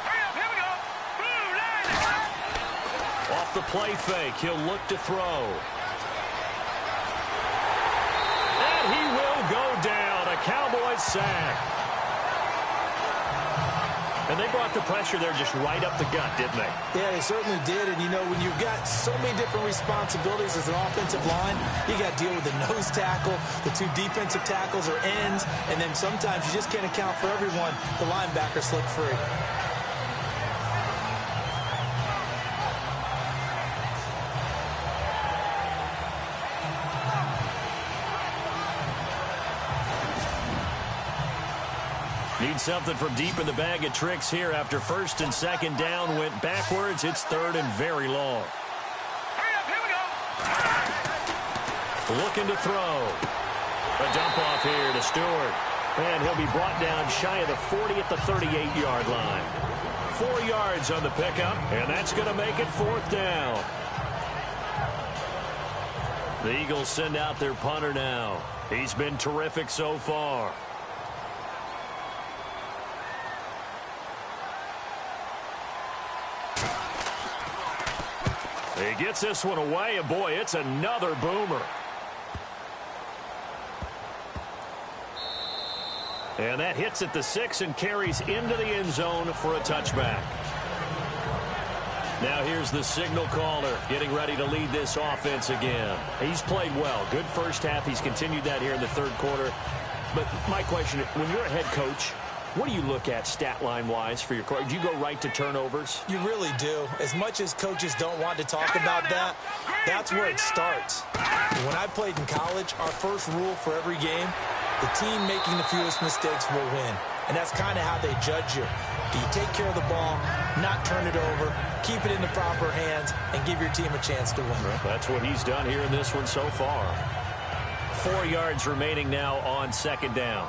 Hurry up, here we go. Blue line. Off the play fake, he'll look to throw. And he will go down. A Cowboys sack. And they brought the pressure there just right up the gut, didn't they? Yeah, they certainly did. And, you know, when you've got so many different responsibilities as an offensive line, you got to deal with the nose tackle, the 2 defensive tackles or ends, and then sometimes you just can't account for everyone. The linebacker slipped free. Need something from deep in the bag of tricks here after 1st and 2nd down went backwards. It's 3rd and very long. Hurry up, here we go. Looking to throw. A dump off here to Stewart. And he'll be brought down shy of the 40 at the 38-yard line. 4 yards on the pickup, and that's going to make it 4th down. The Eagles send out their punter now. He's been terrific so far. He gets this one away, and boy, it's another boomer. And that hits at the 6 and carries into the end zone for a touchback. Now here's the signal caller getting ready to lead this offense again. He's played well. Good first half. He's continued that here in the 3rd quarter. But my question, when you're a head coach, what do you look at stat line-wise for your coach? Do you go right to turnovers? You really do. As much as coaches don't want to talk about that, that's where it starts. When I played in college, our first rule for every game, the team making the fewest mistakes will win. And that's kind of how they judge you. Do you take care of the ball, not turn it over, keep it in the proper hands, and give your team a chance to win? That's what he's done here in this one so far. 4 yards remaining now on 2nd down.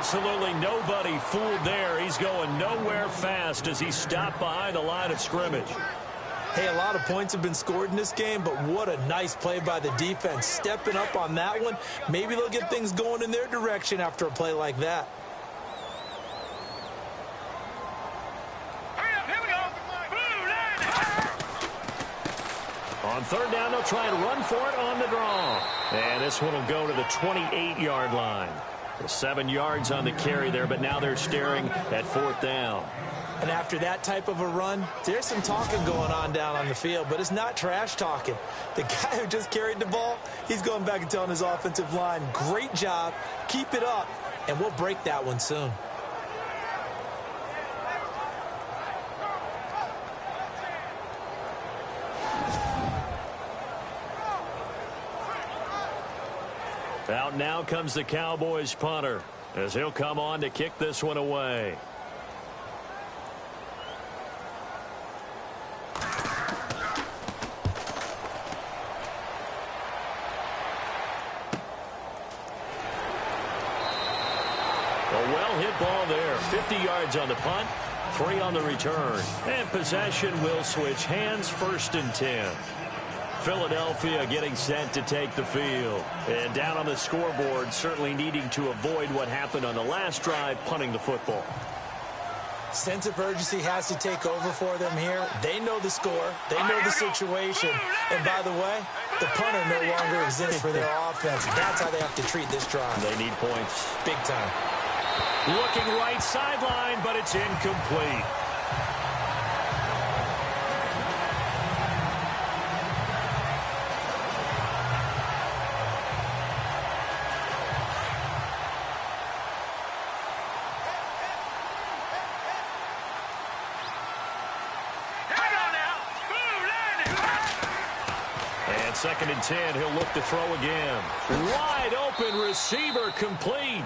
Absolutely nobody fooled there. He's going nowhere fast as he stopped behind the line of scrimmage. Hey, a lot of points have been scored in this game, but what a nice play by the defense. Stepping up on that one. Maybe they'll get things going in their direction after a play like that. On third down, they'll try and run for it on the draw. And this one will go to the 28-yard line. 7 yards on the carry there, but now they're staring at fourth down. And after that type of a run, there's some talking going on down on the field, but it's not trash talking. The guy who just carried the ball, he's going back and telling his offensive line, great job, keep it up, and we'll break that one soon. Out now comes the Cowboys punter as he'll come on to kick this one away. A well-hit ball there. 50 yards on the punt, 3 on the return. And possession will switch hands, 1st and 10. Philadelphia getting set to take the field. And down on the scoreboard, certainly needing to avoid what happened on the last drive, punting the football. Sense of urgency has to take over for them here. They know the score. They know the situation. And by the way, the punter no longer exists for their offense. That's how they have to treat this drive. They need points. Big time. Looking right sideline, but it's incomplete. And 2nd and 10, he'll look to throw again. Wide open receiver complete.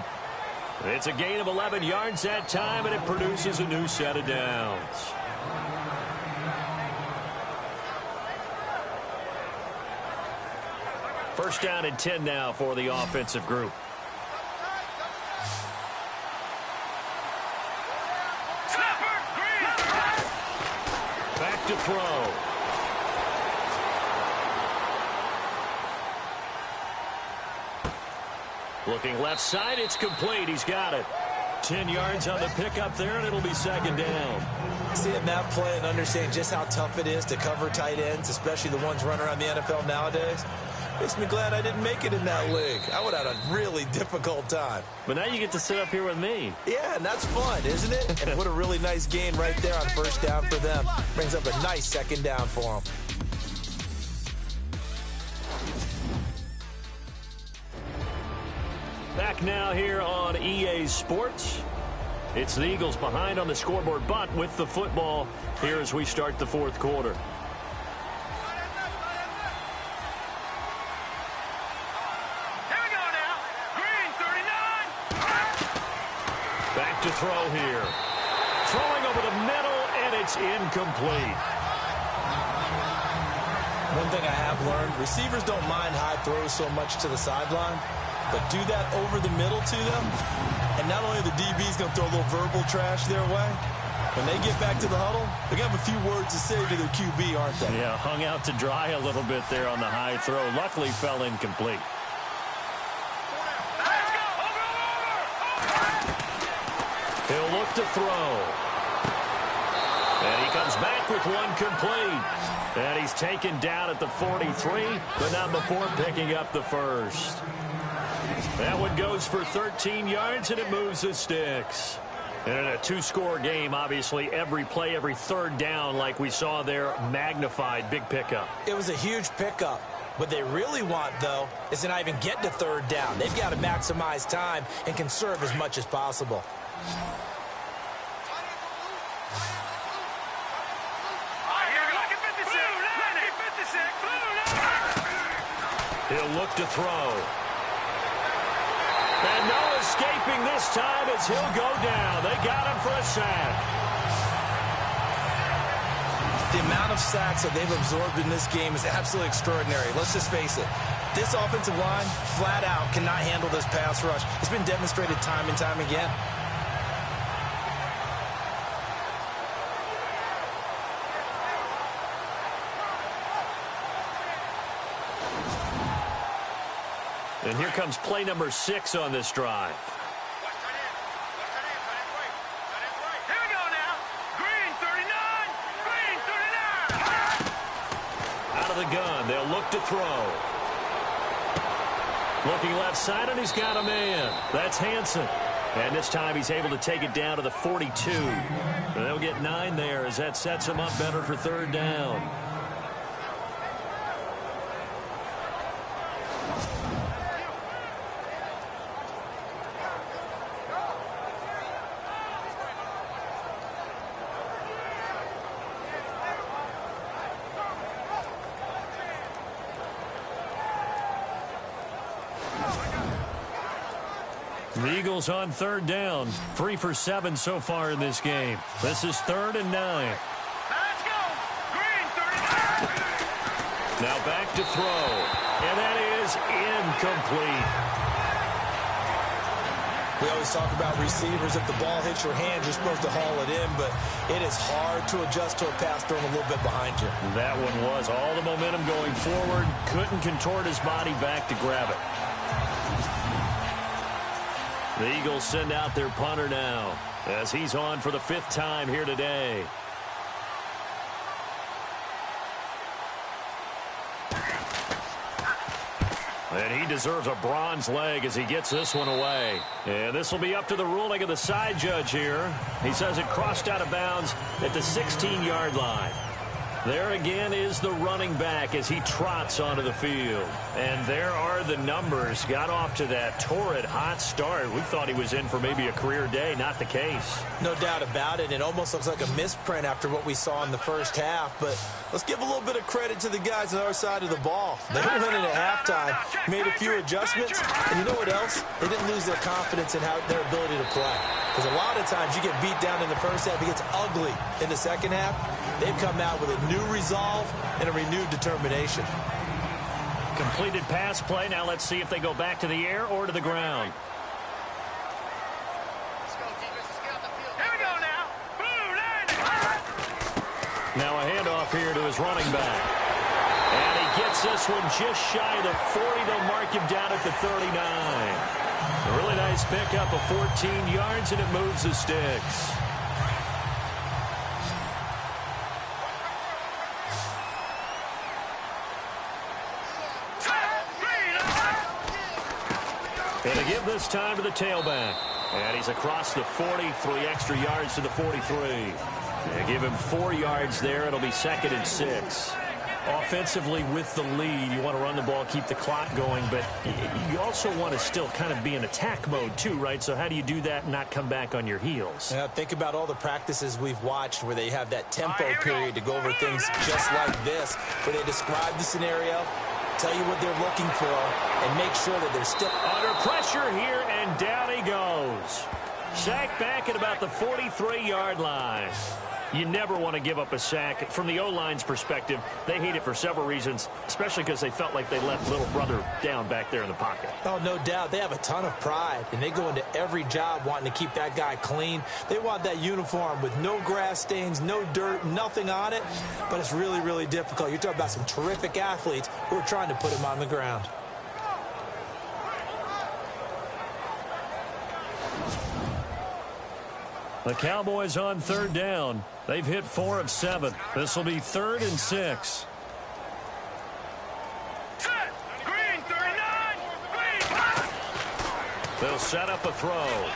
It's a gain of 11 yards that time, and it produces a new set of downs. First down and 10 now for the offensive group. Back to throw. Looking left side, it's complete. He's got it. 10 yards on the pickup there, and it'll be 2nd down. Seeing that play and understanding just how tough it is to cover tight ends, especially the ones running around the NFL nowadays, makes me glad I didn't make it in that league. I would have had a really difficult time. But now you get to sit up here with me. Yeah, and that's fun, isn't it? And what a really nice gain right there on 1st down for them. Brings up a nice 2nd down for them. Back now here on EA Sports. It's the Eagles behind on the scoreboard, but with the football here as we start the 4th quarter. Here we go now. Green, 39. Back to throw here. Throwing over the middle, and it's incomplete. One thing I have learned, receivers don't mind high throws so much to the sideline, but do that over the middle to them, and not only the DB's going to throw a little verbal trash their way, when they get back to the huddle, they're going to have a few words to say to their QB, aren't they? Yeah, hung out to dry a little bit there on the high throw. Luckily fell incomplete. Let's go. Over. He'll look to throw. And he comes back with one complete. And he's taken down at the 43, but not before picking up the first. That one goes for 13 yards, and it moves the sticks. And in a 2-score game, obviously, every play, every 3rd down, like we saw there, magnified. Big pickup. It was a huge pickup. What they really want, though, is to not even get to 3rd down. They've got to maximize time and conserve as much as possible. He'll look to throw. And no escaping this time as he'll go down. They got him for a sack. The amount of sacks that they've absorbed in this game is absolutely extraordinary. Let's just face it. This offensive line, flat out, cannot handle this pass rush. It's been demonstrated time and time again. And here comes play number 6 on this drive. Here we go now. Green 39. Green 39. Out of the gun. They'll look to throw. Looking left side, and he's got a man. That's Hansen. And this time he's able to take it down to the 42. And they'll get 9 there as that sets him up better for third down. The Eagles on third down. 3 for 7 so far in this game. This is 3rd and 9. Let's go. Green 39. Now back to throw. And that is incomplete. We always talk about receivers. If the ball hits your hand, you're supposed to haul it in, but it is hard to adjust to a pass thrown a little bit behind you. That one was all the momentum going forward. Couldn't contort his body back to grab it. The Eagles send out their punter now as he's on for the 5th time here today. And he deserves a bronze leg as he gets this one away. And this will be up to the ruling of the side judge here. He says it crossed out of bounds at the 16-yard line. There again is the running back as he trots onto the field. And there are the numbers. Got off to that torrid hot start. We thought he was in for maybe a career day. Not the case. No doubt about it. It almost looks like a misprint after what we saw in the first half. But let's give a little bit of credit to the guys on the other side of the ball. They went in at halftime, made a few adjustments. And you know what else? They didn't lose their confidence in their ability to play. Because a lot of times you get beat down in the first half. It gets ugly in the second half. They've come out with a new resolve and a renewed determination. Completed pass play. Now let's see if they go back to the air or to the ground. Let's go, defense. Let's get out the field. Here we go now. Blue line. Now a handoff here to his running back. And he gets this one just shy of the 40. They'll mark him down at the 39. A really nice pickup of 14 yards, and it moves the sticks. And to give this time to the tailback. And he's across the 40, 3 extra yards to the 43. They give him 4 yards there. It'll be 2nd and 6. Offensively with the lead, you want to run the ball, keep the clock going, but you also want to still kind of be in attack mode too, right? So how do you do that and not come back on your heels? Yeah, think about all the practices we've watched where they have that tempo period to go over things just like this, where they describe the scenario, tell you what they're looking for, and make sure that they're still under pressure here, and down he goes. Sacked back at about the 43-yard line. You never want to give up a sack. From the O-line's perspective, they hate it for several reasons, especially because they felt like they left little brother down back there in the pocket. Oh, no doubt. They have a ton of pride, and they go into every job wanting to keep that guy clean. They want that uniform with no grass stains, no dirt, nothing on it, but it's really, really difficult. You're talking about some terrific athletes who are trying to put him on the ground. The Cowboys on third down. They've hit 4 of 7. This will be 3rd and 6. Green 39. Green. They'll set up a throw.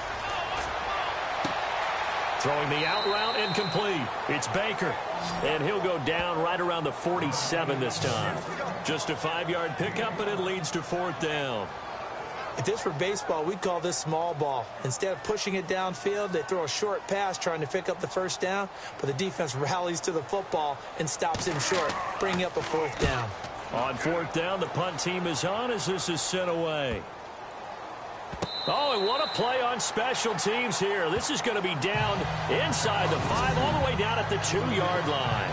Throwing the out route, incomplete. It's Baker. And he'll go down right around the 47 this time. Just a 5-yard pickup, and it leads to 4th down. If this were baseball, we'd call this small ball. Instead of pushing it downfield, they throw a short pass trying to pick up the 1st down, but the defense rallies to the football and stops him short, bringing up a 4th down. On 4th down, the punt team is on as this is sent away. Oh, and what a play on special teams here. This is going to be down inside the 5, all the way down at the 2-yard line.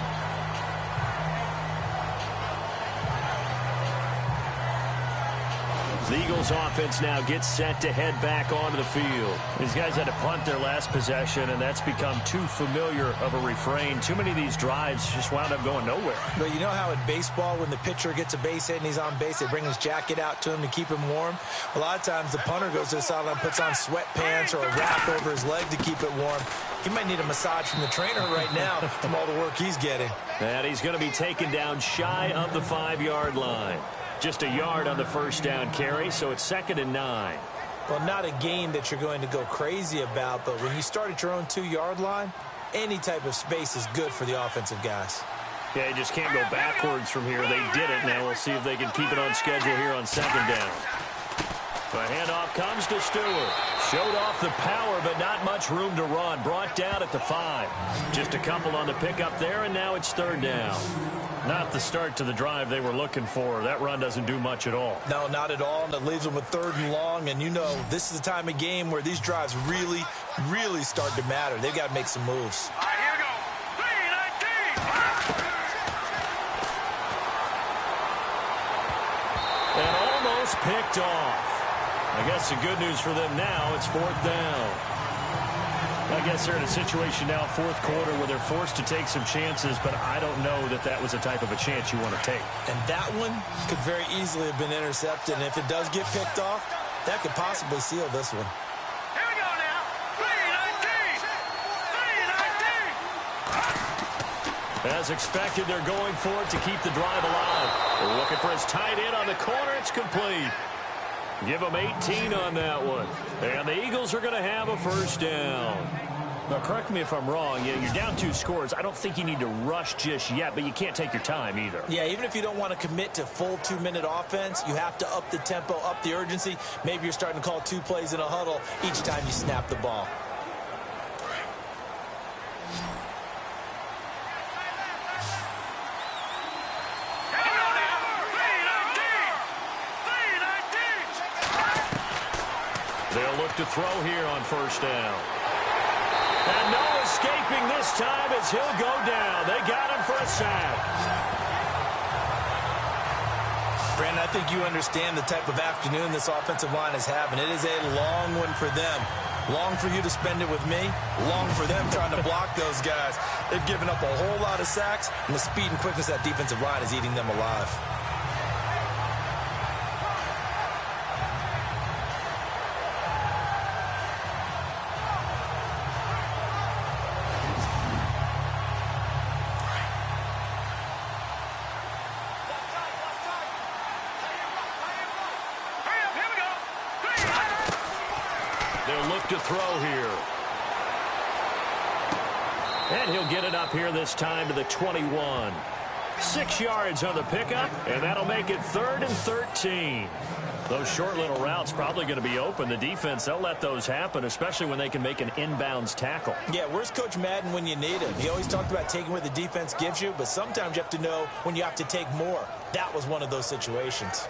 The Eagles offense now gets set to head back onto the field. These guys had to punt their last possession, and that's become too familiar of a refrain. Too many of these drives just wound up going nowhere. But you know how in baseball, when the pitcher gets a base hit and he's on base, they bring his jacket out to him to keep him warm? A lot of times the punter goes to the sideline, puts on sweatpants or a wrap over his leg to keep it warm. He might need a massage from the trainer right now from all the work he's getting. And he's going to be taken down shy of the 5-yard line. Just a yard on the first down carry, so it's 2nd and 9. Well, not a gain that you're going to go crazy about, but when you start at your own 2-yard line, any type of space is good for the offensive guys. Yeah, you just can't go backwards from here. They did it. Now we'll see if they can keep it on schedule here on 2nd down. The handoff comes to Stewart. Showed off the power, but not much room to run. Brought down at the 5. Just a couple on the pickup there, and now it's 3rd down. Not the start to the drive they were looking for. That run doesn't do much at all. No, not at all, and it leaves them with 3rd and long, and you know this is the time of game where these drives really, really start to matter. They've got to make some moves. All right, here we go. 3-19. And almost picked off. I guess the good news for them now, it's 4th down. I guess they're in a situation now, 4th quarter, where they're forced to take some chances, but I don't know that that was the type of a chance you want to take. And that one could very easily have been intercepted, and if it does get picked off, that could possibly seal this one. Here we go now. 3-19. As expected, they're going for it to keep the drive alive. They're looking for his tight end on the corner. It's complete. Give them 18 on that one. And the Eagles are going to have a 1st down. Now, correct me if I'm wrong. You're down 2 scores. I don't think you need to rush just yet, but you can't take your time either. Yeah, even if you don't want to commit to full 2-minute offense, you have to up the tempo, up the urgency. Maybe you're starting to call 2 plays in a huddle each time you snap the ball. They'll look to throw here on 1st down. And no escaping this time as he'll go down. They got him for a sack. Brandon, I think you understand the type of afternoon this offensive line is having. It is a long one for them. Long for you to spend it with me. Long for them trying to block those guys. They've given up a whole lot of sacks, and the speed and quickness of that defensive line is eating them alive. To throw here. And he'll get it up here this time to the 21. 6 yards on the pickup, and that'll make it 3rd and 13. Those short little routes probably going to be open. The defense, they'll let those happen, especially when they can make an inbounds tackle. Yeah, where's Coach Madden when you need him? He always talked about taking what the defense gives you, but sometimes you have to know when you have to take more. That was one of those situations.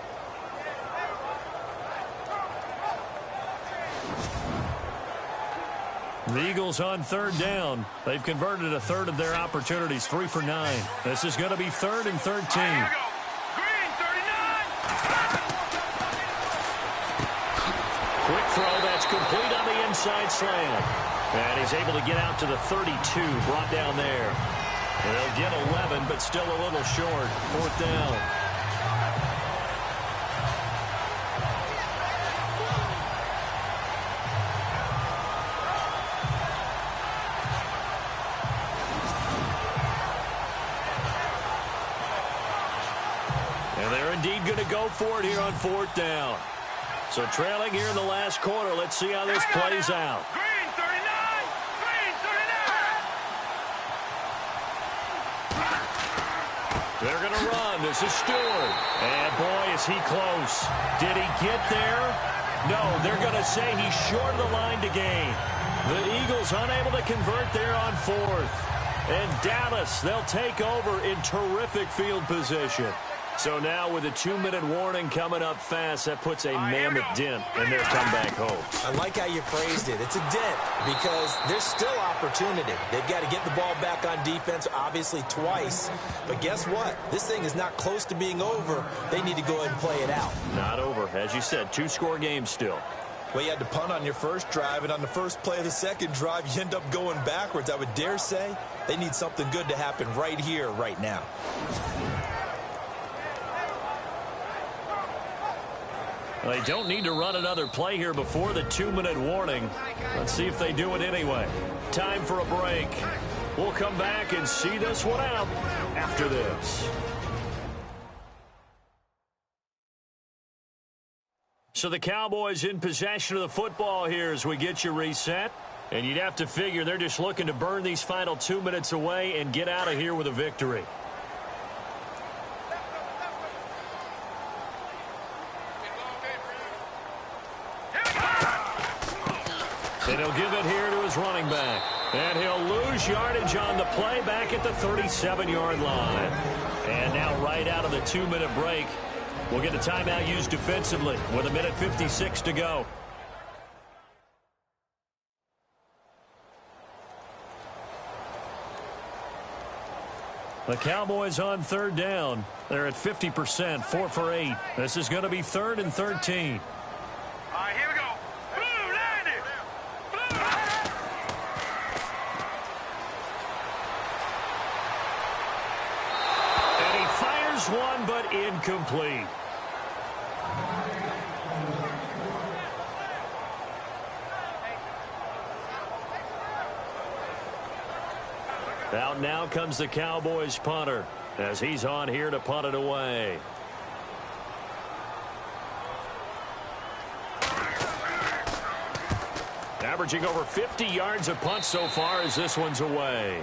The Eagles on 3rd down. They've converted a 1/3 of their opportunities, 3 for 9. This is going to be 3rd and 13. Here we go. Green 39. Quick throw that's complete on the inside slant. And he's able to get out to the 32, brought down there. They'll get 11, but still a little short. 4th down. Indeed going to go for it here on 4th down. So trailing here in the last quarter. Let's see how this plays out. Green 39. Green 39. They're going to run. This is Stewart. And boy, is he close. Did he get there? No, they're going to say he's short of the line to gain. The Eagles unable to convert there on 4th. And Dallas, they'll take over in terrific field position. So now with a 2-minute warning coming up fast, that puts a mammoth dent in their comeback hopes. I like how you phrased it. It's a dent because there's still opportunity. They've got to get the ball back on defense, obviously twice. But guess what? This thing is not close to being over. They need to go ahead and play it out. Not over. As you said, 2-score game still. Well, you had to punt on your first drive, and on the first play of the second drive, you end up going backwards. I would dare say they need something good to happen right here, right now. They don't need to run another play here before the 2-minute warning. Let's see if they do it anyway. Time for a break. We'll come back and see this one out after this. So the Cowboys in possession of the football here as we get you reset. And you'd have to figure they're just looking to burn these final 2 minutes away and get out of here with a victory. And he'll give it here to his running back. And he'll lose yardage on the play back at the 37-yard line. And now right out of the 2-minute break, we'll get a timeout used defensively with 1:56 to go. The Cowboys on third down. They're at 50%, 4 for 8. This is going to be 3rd and 13. All right, here we go. Blue, land it. Blue. And he fires one, but incomplete. Out now comes the Cowboys punter as he's on here to punt it away. Averaging over 50 yards a punt so far as this one's away.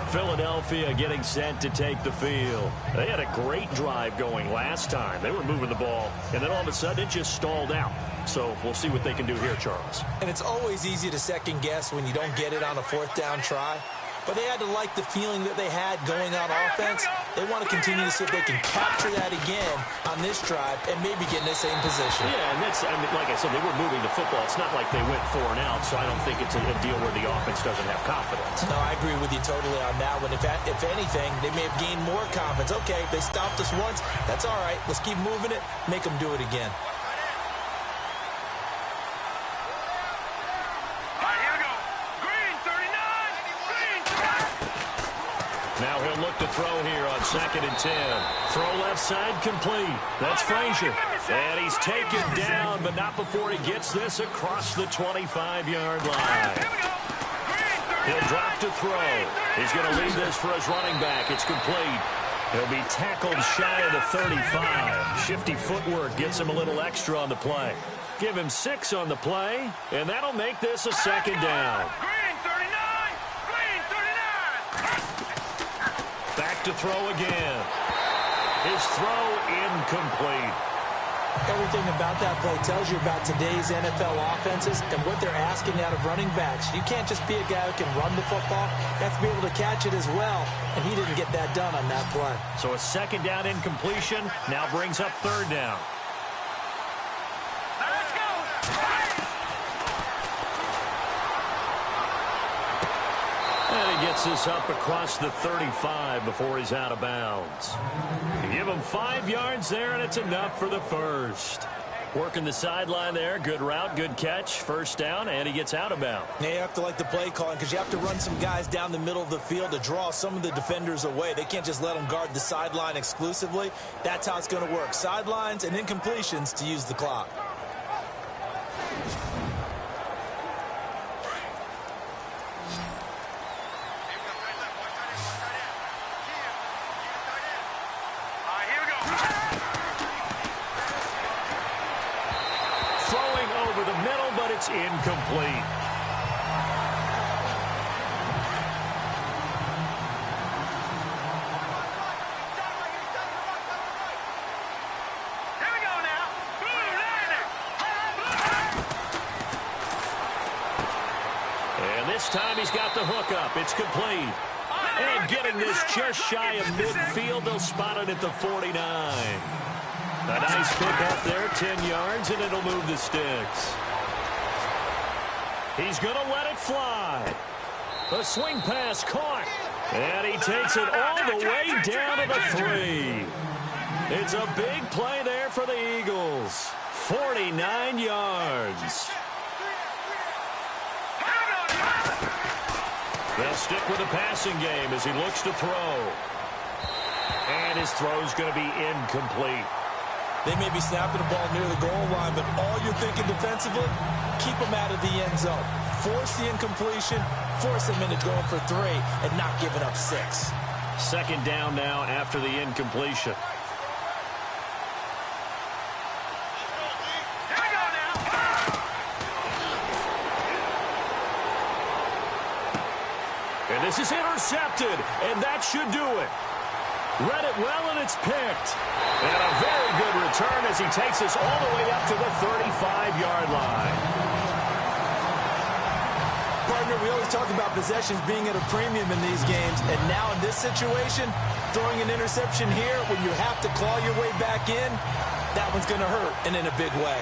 Philadelphia getting set to take the field. They had a great drive going last time. They were moving the ball, and then all of a sudden it just stalled out. So we'll see what they can do here, Charles. And it's always easy to second guess when you don't get it on a 4th down try. But they had to like the feeling that they had going on offense. They want to continue to see if they can capture that again on this drive and maybe get in the same position. Yeah, and that's, I mean, like I said, they were moving the football. It's not like they went 4 and out, so I don't think it's a deal where the offense doesn't have confidence. No, I agree with you totally on that one. If anything, they may have gained more confidence. Okay, they stopped us once. That's all right. Let's keep moving it. Make them do it again. Now he'll look to throw here on 2nd and 10. Throw left side complete. That's Frazier. And he's taken down, but not before he gets this across the 25-yard line. He'll drop to throw. He's going to leave this for his running back. It's complete. He'll be tackled shy of the 35. Shifty footwork gets him a little extra on the play. Give him 6 on the play, and that'll make this a 2nd down. Back to throw again. His throw incomplete. Everything about that play tells you about today's NFL offenses and what they're asking out of running backs. You can't just be a guy who can run the football. You have to be able to catch it as well, and he didn't get that done on that play. So a 2nd down incompletion now brings up 3rd down. And he gets this up across the 35 before he's out of bounds. You give him 5 yards there, and it's enough for the first. Working the sideline there. Good route, good catch. 1st down, and he gets out of bounds. Now you have to like the play calling because you have to run some guys down the middle of the field to draw some of the defenders away. They can't just let them guard the sideline exclusively. That's how it's going to work. Sidelines and incompletions to use the clock. It's incomplete. And this time he's got the hook up. It's complete. And getting this just shy of midfield, they'll spot it at the 49. A nice pick up there, 10 yards, and it'll move the sticks. He's going to let it fly. A swing pass caught. And he takes it all the way down to the 3. It's a big play there for the Eagles. 49 yards. They'll stick with the passing game as he looks to throw. And his throw's going to be incomplete. They may be snapping the ball near the goal line, but all you're thinking defensively, keep them out of the end zone. Force the incompletion, force them into going for 3, and not giving up 6. Second down now after the incompletion. And this is intercepted, and that should do it. Read it well, and it's picked. And a very good return as he takes us all the way up to the 35-yard line. Partner, we always talk about possessions being at a premium in these games, and now in this situation, throwing an interception here when you have to claw your way back in, that one's going to hurt, and in a big way.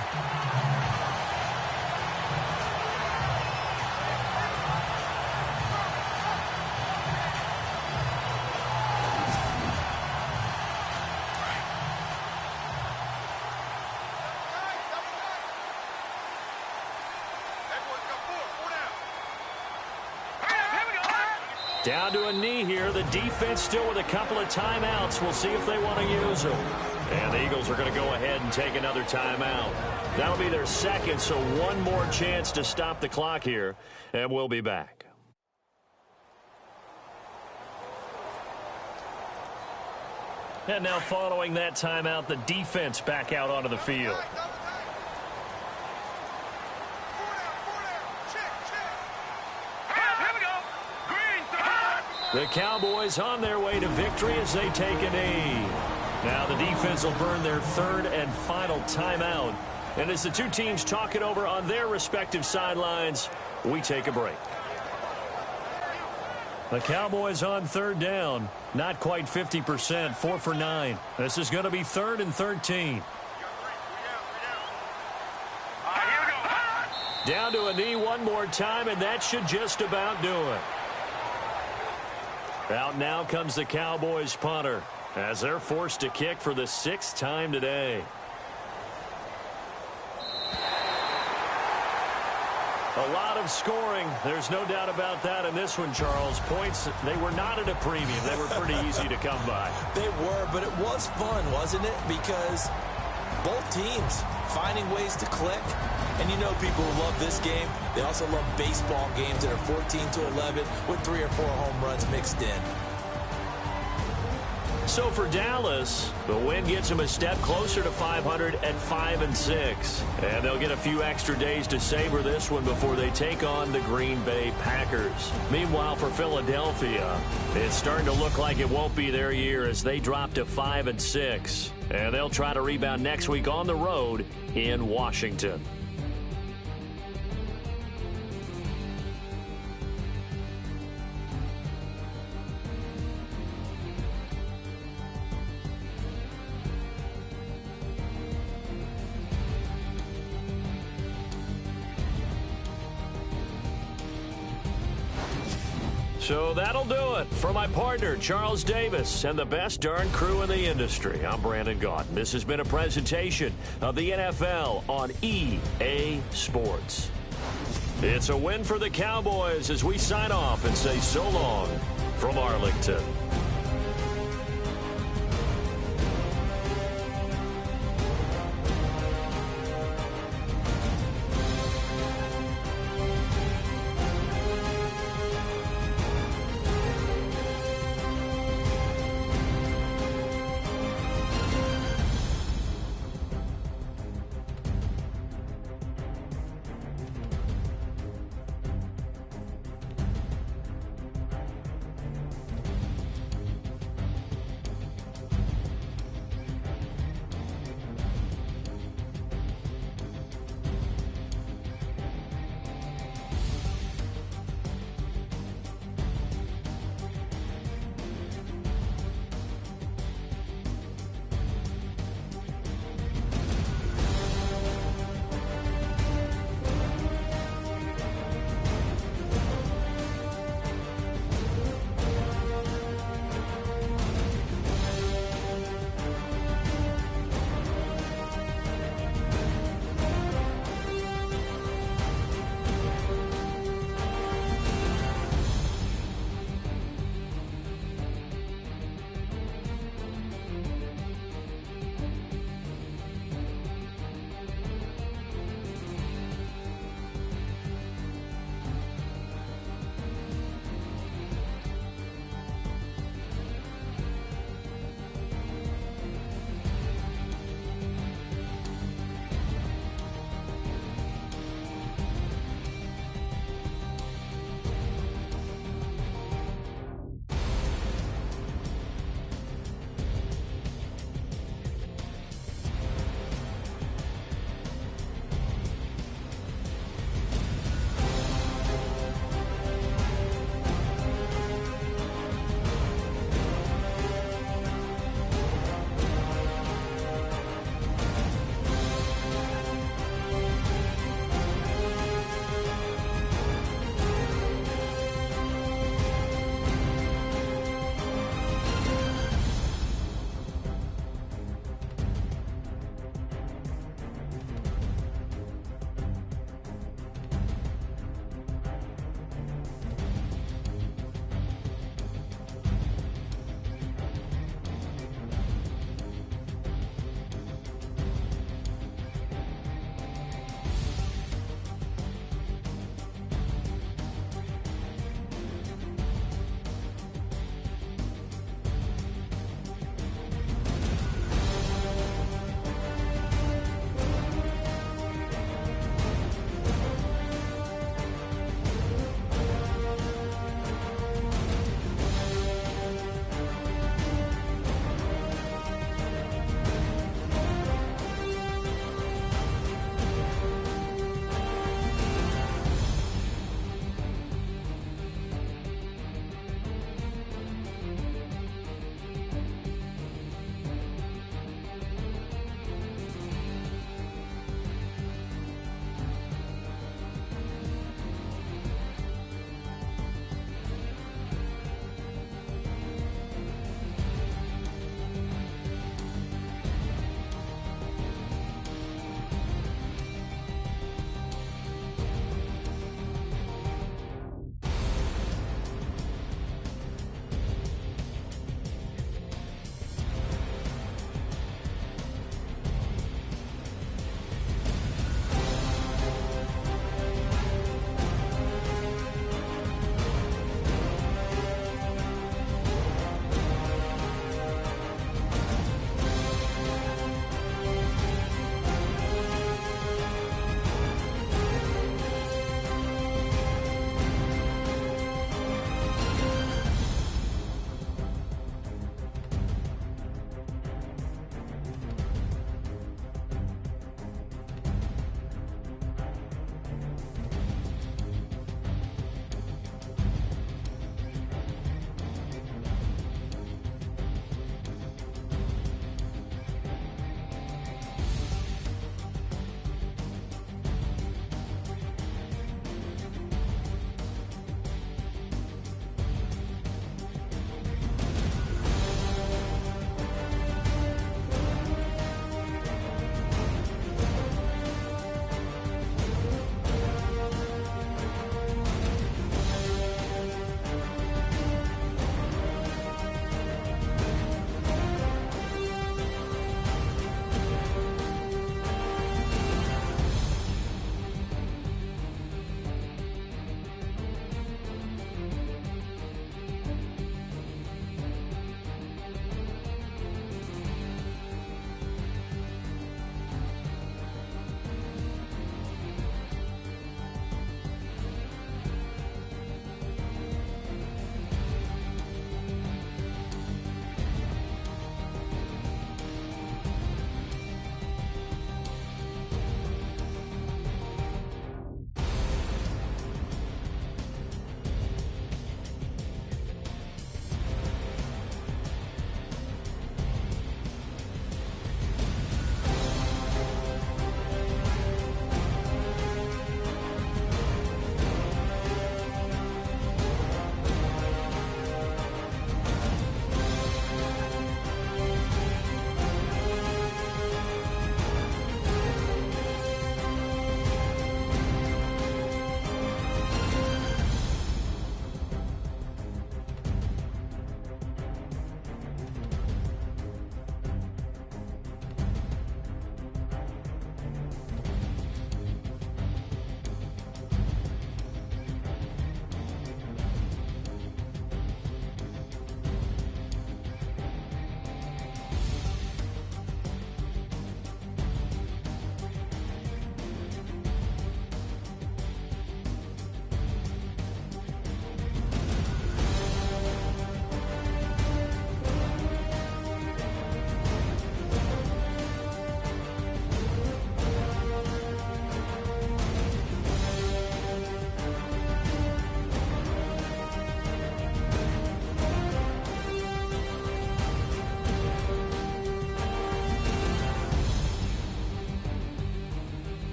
Down to a knee here. The defense still with a couple of timeouts. We'll see if they want to use them. And the Eagles are going to go ahead and take another timeout. That'll be their second, so one more chance to stop the clock here. And we'll be back. And now following that timeout, the defense back out onto the field. The Cowboys on their way to victory as they take a knee. Now the defense will burn their third and final timeout. And as the two teams talk it over on their respective sidelines, we take a break. The Cowboys on third down. Not quite 50%, 4 for 9. This is going to be 3rd and 13. Down to a knee one more time, and that should just about do it. Out now comes the Cowboys punter as they're forced to kick for the 6th time today. A lot of scoring. There's no doubt about that in this one, Charles. Points, they were not at a premium. They were pretty easy to come by. They were, but it was fun, wasn't it? Because both teams finding ways to click. And you know people who love this game, they also love baseball games that are 14-11 with 3 or 4 home runs mixed in. So for Dallas, the win gets them a step closer to 500 at 5-6. And they'll get a few extra days to savor this one before they take on the Green Bay Packers. Meanwhile, for Philadelphia, it's starting to look like it won't be their year as they drop to 5-6. And they'll try to rebound next week on the road in Washington. So that'll do it. For my partner, Charles Davis, and the best darn crew in the industry, I'm Brandon Gaudin. This has been a presentation of the NFL on EA Sports. It's a win for the Cowboys as we sign off and say so long from Arlington.